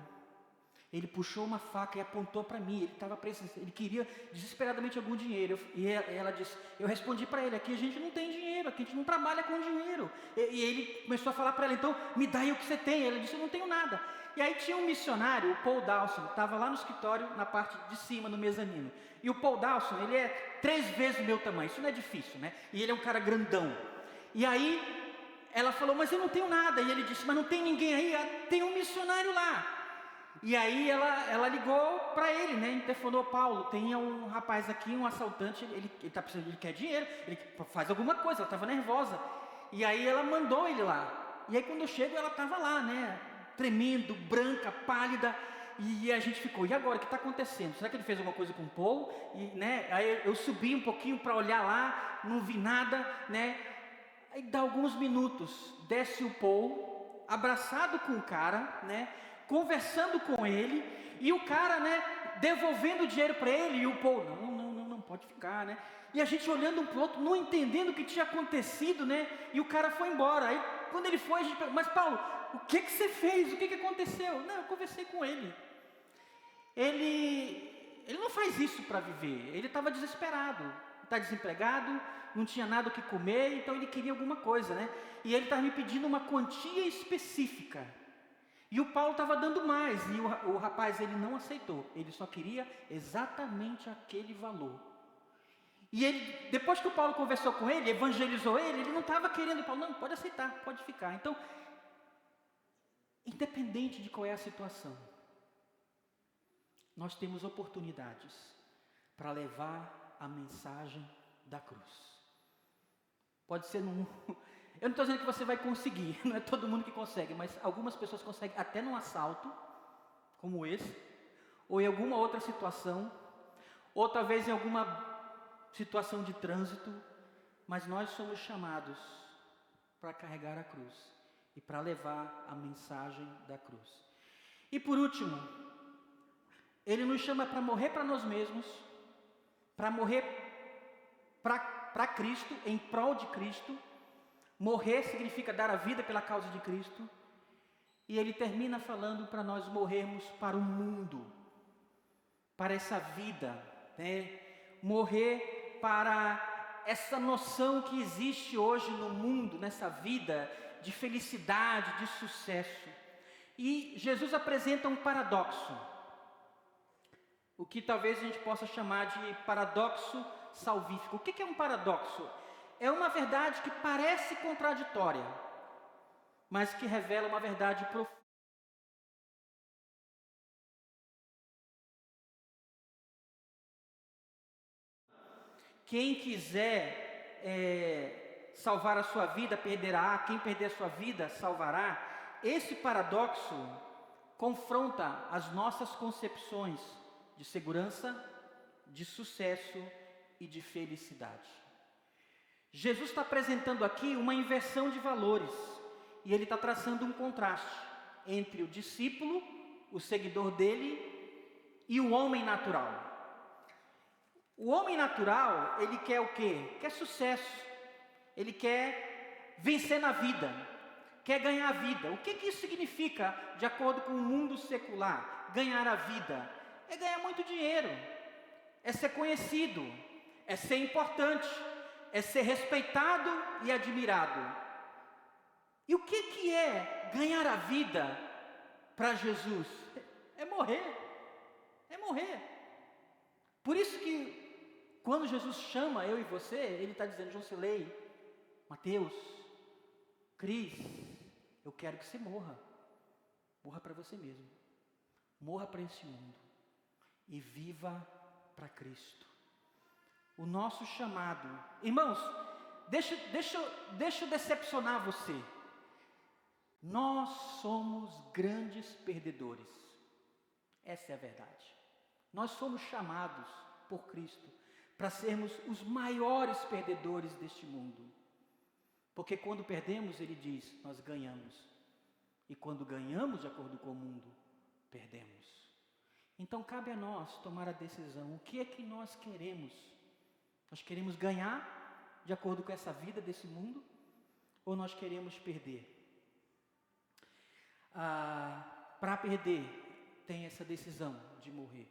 Ele puxou uma faca e apontou para mim. Ele estava precisando, ele queria desesperadamente algum dinheiro. E ela disse, eu respondi para ele, aqui a gente não tem dinheiro, aqui a gente não trabalha com dinheiro. E ele começou a falar para ela, então me dá aí o que você tem. Ela disse, eu não tenho nada. E aí tinha um missionário, o Paul Dawson, estava lá no escritório, na parte de cima, no mezanino. E o Paul Dawson, ele é 3 vezes o meu tamanho, isso não é difícil, né? E ele é um cara grandão. E aí ela falou, mas eu não tenho nada. E ele disse, mas não tem ninguém aí? Tem um missionário lá. E aí ela ligou para ele, né? Interfonou, Paulo, tem um rapaz aqui, um assaltante, ele tá precisando, ele quer dinheiro, ele faz alguma coisa, ela estava nervosa. E aí ela mandou ele lá. E aí quando eu chego, ela estava lá, né? Tremendo, branca, pálida. E a gente ficou, e agora, o que está acontecendo? Será que ele fez alguma coisa com o Paul? E, né? Aí eu subi um pouquinho para olhar lá, não vi nada, né? Aí dá alguns minutos, desce o Paul, abraçado com o cara, né? Conversando com ele, e o cara, né? Devolvendo o dinheiro para ele, e o Paul, não, pode ficar, né? E a gente olhando um para o outro, não entendendo o que tinha acontecido, né? E o cara foi embora. Aí quando ele foi, a gente perguntou, mas Paulo, o que você fez? O que aconteceu? Não, eu conversei com ele. Ele não faz isso para viver, ele estava desesperado, está desempregado, não tinha nada o que comer, então ele queria alguma coisa, né? E ele estava me pedindo uma quantia específica. E o Paulo estava dando mais, e o rapaz, ele não aceitou, ele só queria exatamente aquele valor. E ele, depois que o Paulo conversou com ele, evangelizou ele não estava querendo, Paulo, não, pode aceitar, pode ficar. Então, independente de qual é a situação, nós temos oportunidades para levar a mensagem da cruz. Pode ser eu não estou dizendo que você vai conseguir, não é todo mundo que consegue, mas algumas pessoas conseguem até num assalto, como esse, ou em alguma outra situação, ou talvez em alguma situação de trânsito, mas nós somos chamados para carregar a cruz e para levar a mensagem da cruz. E por último, Ele nos chama para morrer para nós mesmos, para morrer para Cristo, em prol de Cristo. Morrer significa dar a vida pela causa de Cristo. E Ele termina falando para nós morrermos para o mundo, para essa vida, né? Morrer para essa noção que existe hoje no mundo, nessa vida de felicidade, de sucesso. E Jesus apresenta um paradoxo, o que talvez a gente possa chamar de paradoxo salvífico. O que é um paradoxo? É uma verdade que parece contraditória, mas que revela uma verdade profunda. Quem quiser salvar a sua vida, perderá. Quem perder a sua vida, salvará. Esse paradoxo confronta as nossas concepções de segurança, de sucesso e de felicidade. Jesus está apresentando aqui uma inversão de valores e ele está traçando um contraste entre o discípulo, o seguidor dele, e o homem natural. O homem natural, ele quer o quê? Quer sucesso, ele quer vencer na vida, quer ganhar a vida. O que isso significa, de acordo com o mundo secular? Ganhar a vida é ganhar muito dinheiro, é ser conhecido, é ser importante, é ser respeitado e admirado. E o que é ganhar a vida para Jesus? É morrer, é morrer. Por isso que quando Jesus chama eu e você, ele está dizendo: Josilei, Mateus, Cris, eu quero que você morra. Morra para você mesmo, morra para esse mundo e viva para Cristo. O nosso chamado, irmãos, deixa eu decepcionar você. Nós somos grandes perdedores. Essa é a verdade. Nós somos chamados por Cristo para sermos os maiores perdedores deste mundo. Porque quando perdemos, ele diz, nós ganhamos. E quando ganhamos de acordo com o mundo, perdemos. Então cabe a nós tomar a decisão. O que é que nós queremos? Nós queremos ganhar de acordo com essa vida desse mundo? Ou nós queremos perder? Para perder, tem essa decisão de morrer.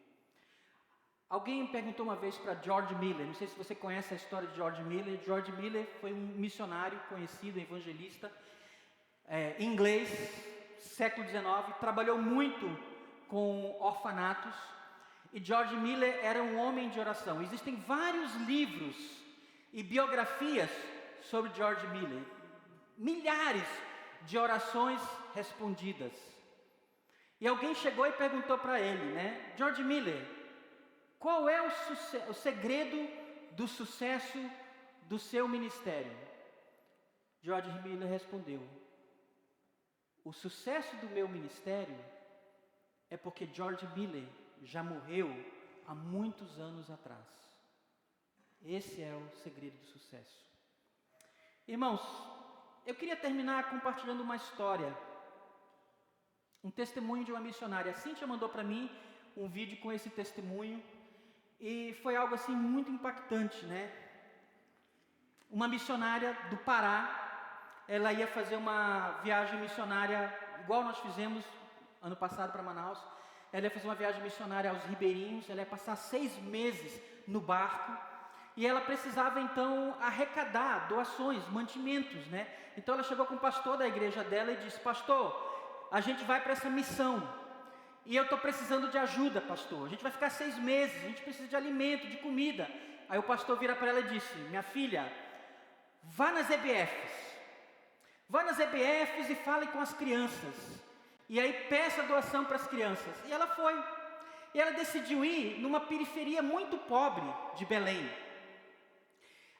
Alguém me perguntou uma vez para George Miller, não sei se você conhece a história de George Miller. George Miller foi um missionário conhecido, evangelista, inglês, século XIX, trabalhou muito com orfanatos, e George Miller era um homem de oração. Existem vários livros e biografias sobre George Miller, milhares de orações respondidas. E alguém chegou e perguntou para ele, George Miller, qual é o segredo do sucesso do seu ministério? George Miller respondeu: o sucesso do meu ministério é porque George Miller já morreu há muitos anos atrás. Esse é o segredo do sucesso. Irmãos, eu queria terminar compartilhando uma história, um testemunho de uma missionária. A Cíntia mandou para mim um vídeo com esse testemunho e foi algo assim muito impactante, Uma missionária do Pará, ela ia fazer uma viagem missionária igual nós fizemos ano passado para Manaus. Ela ia fazer uma viagem missionária aos ribeirinhos, ela ia passar 6 meses no barco, e ela precisava então arrecadar doações, mantimentos, Então ela chegou com o pastor da igreja dela e disse: pastor, a gente vai para essa missão, e eu estou precisando de ajuda, pastor, a gente vai ficar 6 meses, a gente precisa de alimento, de comida. Aí o pastor vira para ela e disse: minha filha, vá nas EBFs e fale com as crianças, e aí peça doação para as crianças. E ela foi, e ela decidiu ir numa periferia muito pobre de Belém,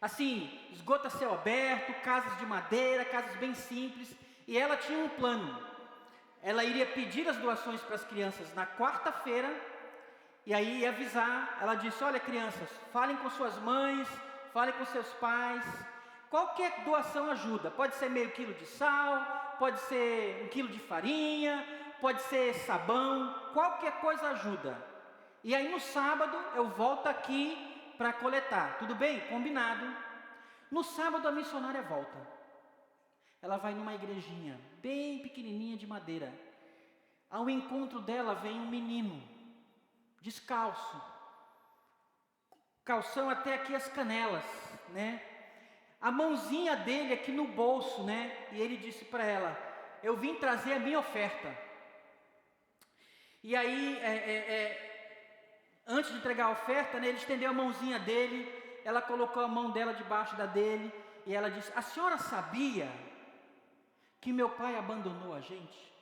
assim, esgoto a céu aberto, casas de madeira, casas bem simples. E ela tinha um plano. Ela iria pedir as doações para as crianças na quarta-feira, e aí ia avisar. Ela disse: olha, crianças, falem com suas mães, falem com seus pais, qualquer doação ajuda, pode ser meio quilo de sal, pode ser 1 quilo de farinha, pode ser sabão, qualquer coisa ajuda. E aí no sábado eu volto aqui para coletar, tudo bem? Combinado. No sábado a missionária volta. Ela vai numa igrejinha bem pequenininha de madeira. Ao encontro dela vem um menino, descalço, calção até aqui as canelas, A mãozinha dele aqui no bolso, E ele disse para ela: eu vim trazer a minha oferta. E aí, antes de entregar a oferta, ele estendeu a mãozinha dele, ela colocou a mão dela debaixo da dele, e ela disse: a senhora sabia que meu pai abandonou a gente?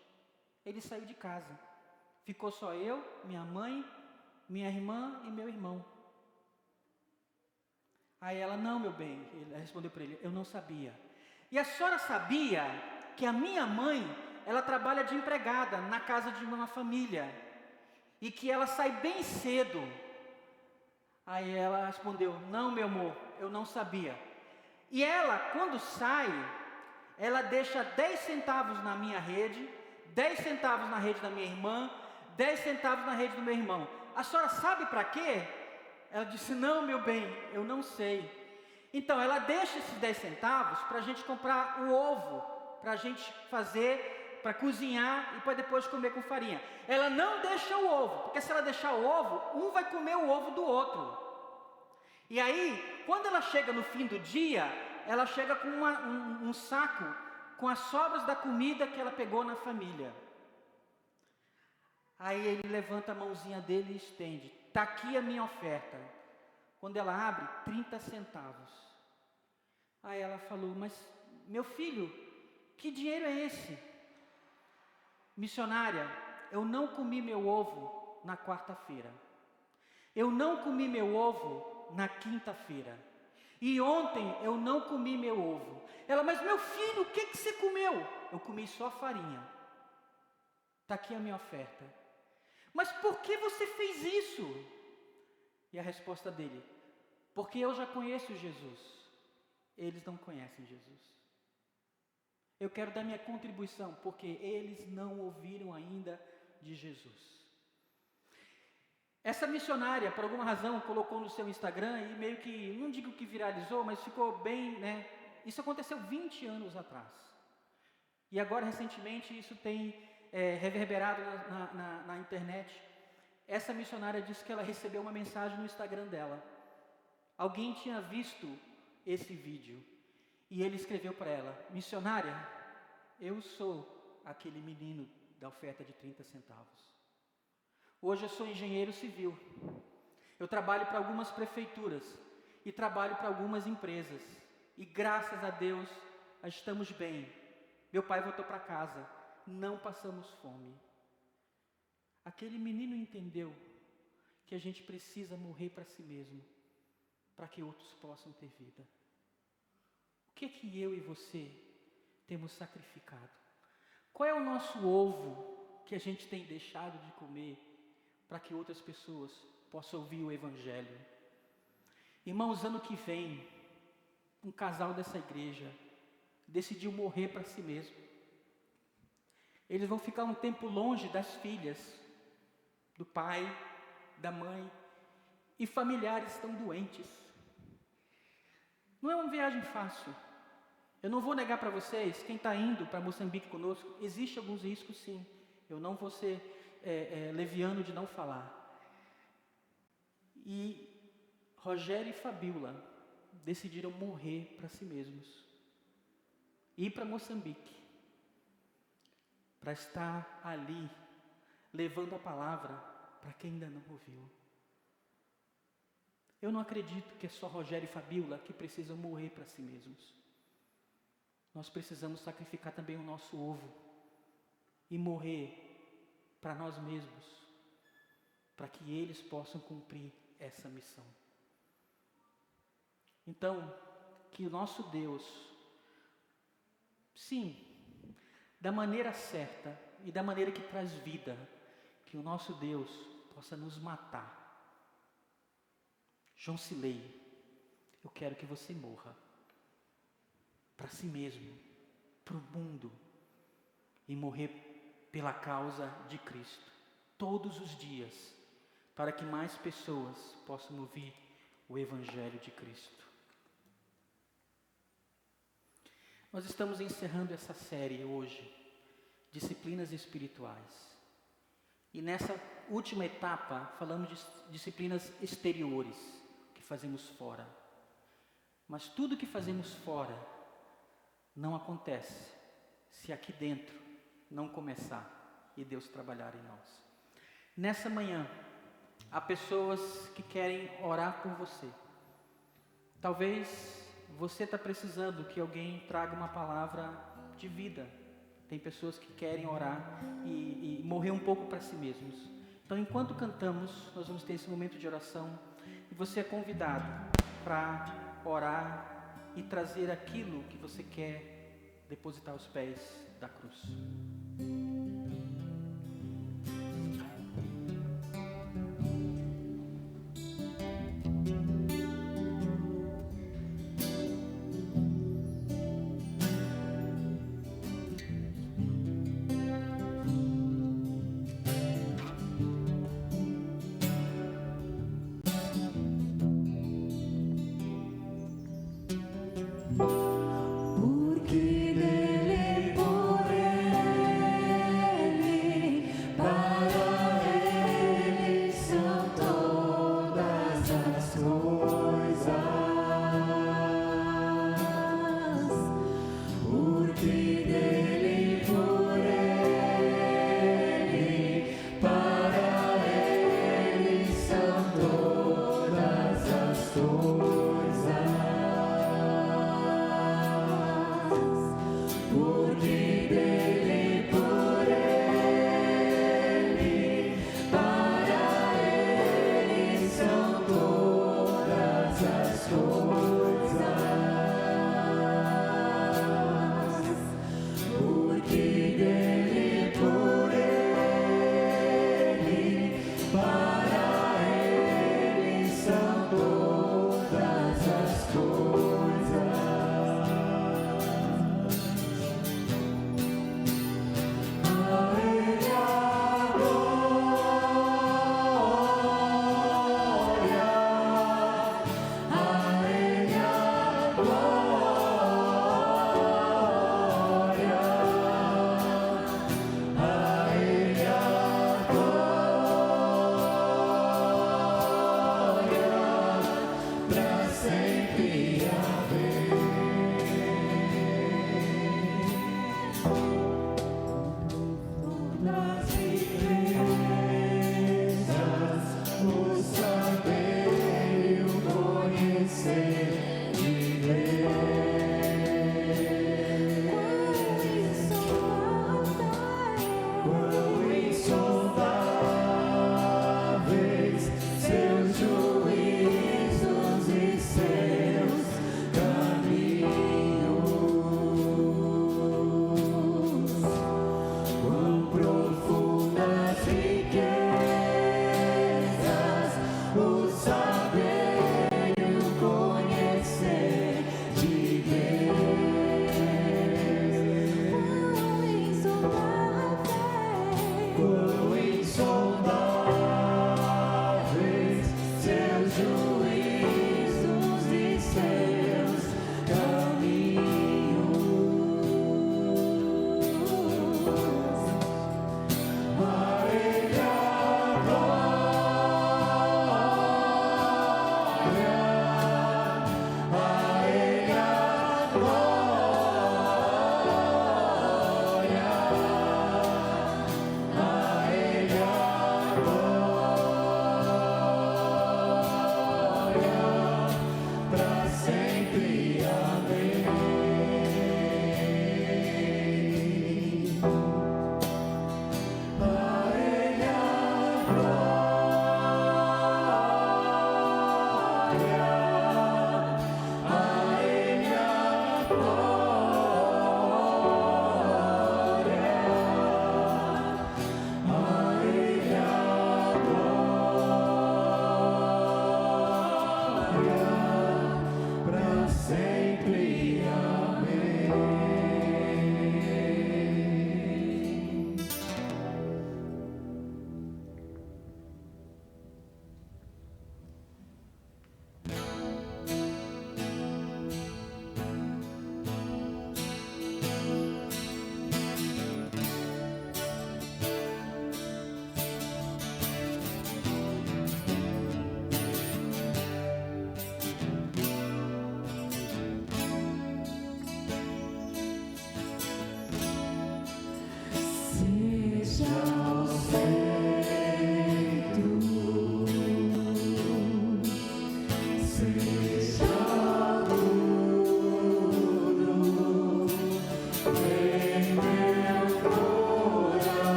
Ele saiu de casa, ficou só eu, minha mãe, minha irmã e meu irmão. Aí ela: não, meu bem. Ele respondeu para ele: eu não sabia. E a senhora sabia que a minha mãe ela trabalha de empregada na casa de uma família e que ela sai bem cedo. Aí ela respondeu: não, meu amor, eu não sabia. E ela, quando sai, ela deixa 10 centavos na minha rede, 10 centavos na rede da minha irmã, 10 centavos na rede do meu irmão. A senhora sabe para quê? Ela disse: não, meu bem, eu não sei. Então ela deixa esses 10 centavos para a gente comprar o ovo, para a gente fazer, para cozinhar e para depois comer com farinha. Ela não deixa o ovo, porque se ela deixar o ovo, um vai comer o ovo do outro. E aí, quando ela chega no fim do dia, ela chega com um saco com as sobras da comida que ela pegou na família. Aí ele levanta a mãozinha dele e estende: está aqui a minha oferta. Quando ela abre, 30 centavos. Aí ela falou: mas meu filho, que dinheiro é esse? Missionária, eu não comi meu ovo na quarta-feira. Eu não comi meu ovo na quinta-feira. E ontem eu não comi meu ovo. Ela: mas meu filho, o que você comeu? Eu comi só farinha. Está aqui a minha oferta. Mas por que você fez isso? E a resposta dele: porque eu já conheço Jesus, eles não conhecem Jesus. Eu quero dar minha contribuição, porque eles não ouviram ainda de Jesus. Essa missionária, por alguma razão, colocou no seu Instagram e meio que, não digo que viralizou, mas ficou bem, né? Isso aconteceu 20 anos atrás. E agora, recentemente, isso tem reverberado na internet. Essa missionária disse que ela recebeu uma mensagem no Instagram dela. Alguém tinha visto esse vídeo e ele escreveu para ela: missionária, eu sou aquele menino da oferta de 30 centavos. Hoje eu sou engenheiro civil. Eu trabalho para algumas prefeituras e trabalho para algumas empresas. E graças a Deus, estamos bem. Meu pai voltou para casa. Não passamos fome. Aquele menino entendeu que a gente precisa morrer para si mesmo, para que outros possam ter vida. O que é que eu e você temos sacrificado? Qual é o nosso ovo que a gente tem deixado de comer para que outras pessoas possam ouvir o Evangelho? Irmãos, ano que vem, um casal dessa igreja decidiu morrer para si mesmo. Eles vão ficar um tempo longe das filhas, do pai, da mãe, e familiares estão doentes. Não é uma viagem fácil. Eu não vou negar para vocês, quem está indo para Moçambique conosco, existe alguns riscos sim. Eu não vou ser leviano de não falar. E Rogério e Fabiola decidiram morrer para si mesmos. Ir para Moçambique, para estar ali, levando a palavra para quem ainda não ouviu. Eu não acredito que é só Rogério e Fabiola que precisam morrer para si mesmos. Nós precisamos sacrificar também o nosso ovo e morrer para nós mesmos, para que eles possam cumprir essa missão. Então, que o nosso Deus, sim, da maneira certa e da maneira que traz vida, que o nosso Deus possa nos matar. João Silei, eu quero que você morra para si mesmo, para o mundo, e morrer pela causa de Cristo, todos os dias, para que mais pessoas possam ouvir o Evangelho de Cristo. Nós estamos encerrando essa série hoje, Disciplinas Espirituais. E nessa última etapa, falamos de disciplinas exteriores, que fazemos fora. Mas tudo que fazemos fora não acontece se aqui dentro não começar e Deus trabalhar em nós. Nessa manhã, há pessoas que querem orar por você. Talvez você está precisando que alguém traga uma palavra de vida. Tem pessoas que querem orar e morrer um pouco para si mesmos. Então, enquanto cantamos, nós vamos ter esse momento de oração. E você é convidado para orar e trazer aquilo que você quer depositar aos pés da cruz. Porque dele, por él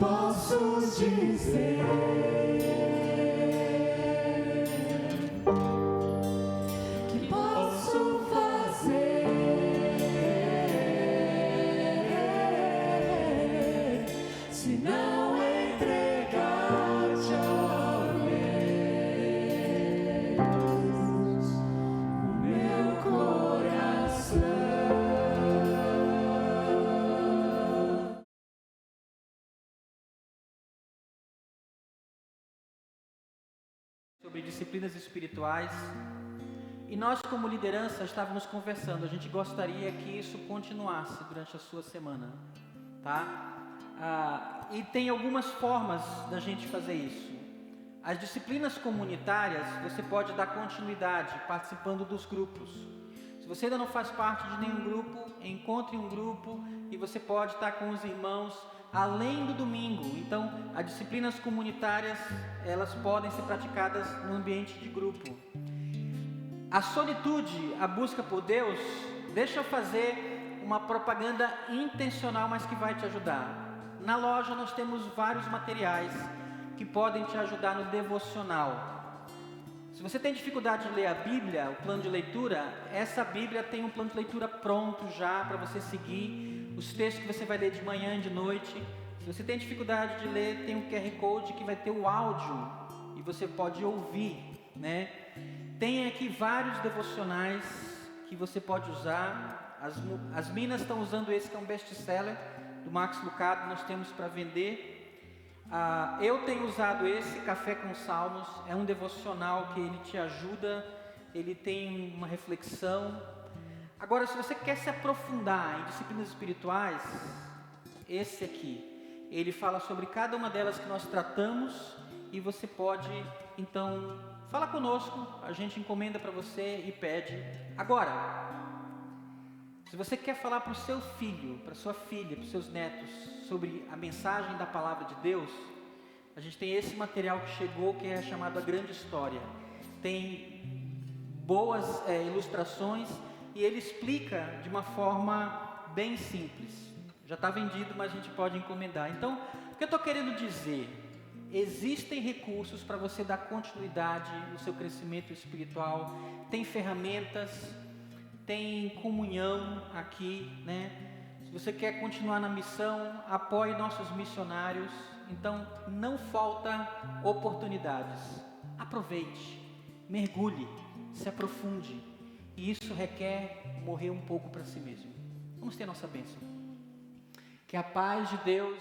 posso dizer? Que posso fazer? Se não entregar-te, ó Deus, o meu coração. Sobre disciplinas espirituais. E nós, como liderança, estávamos conversando. A gente gostaria que isso continuasse durante a sua semana, tá? E tem algumas formas da gente fazer isso. As disciplinas comunitárias, você pode dar continuidade participando dos grupos. Se você ainda não faz parte de nenhum grupo, encontre um grupo e você pode estar com os irmãos além do domingo. Então, as disciplinas comunitárias, elas podem ser praticadas no ambiente de grupo. A solitude, a busca por Deus, deixa eu fazer uma propaganda intencional, mas que vai te ajudar. Na loja nós temos vários materiais que podem te ajudar no devocional. Se você tem dificuldade de ler a Bíblia, o plano de leitura, essa Bíblia tem um plano de leitura pronto já para você seguir, os textos que você vai ler de manhã e de noite. Se você tem dificuldade de ler, tem um QR Code que vai ter o áudio e você pode ouvir, né? Tem aqui vários devocionais que você pode usar. As Minas estão usando esse que é um best-seller do Max Lucado, nós temos para vender. Eu tenho usado esse, Café com Salmos, é um devocional que ele te ajuda, ele tem uma reflexão. Agora, se você quer se aprofundar em disciplinas espirituais, esse aqui, ele fala sobre cada uma delas que nós tratamos e você pode, então, fala conosco, a gente encomenda para você e pede. Agora, se você quer falar para o seu filho, para sua filha, para os seus netos, sobre a mensagem da Palavra de Deus, a gente tem esse material que chegou, que é chamado A Grande História. Tem boas ilustrações e ele explica de uma forma bem simples. Já está vendido, mas a gente pode encomendar. Então, o que eu estou querendo dizer? Existem recursos para você dar continuidade no seu crescimento espiritual, tem ferramentas, tem comunhão aqui, né? Se você quer continuar na missão, apoie nossos missionários. Então, não falta oportunidades. Aproveite, mergulhe, se aprofunde. E isso requer morrer um pouco para si mesmo. Vamos ter nossa bênção. Que a paz de Deus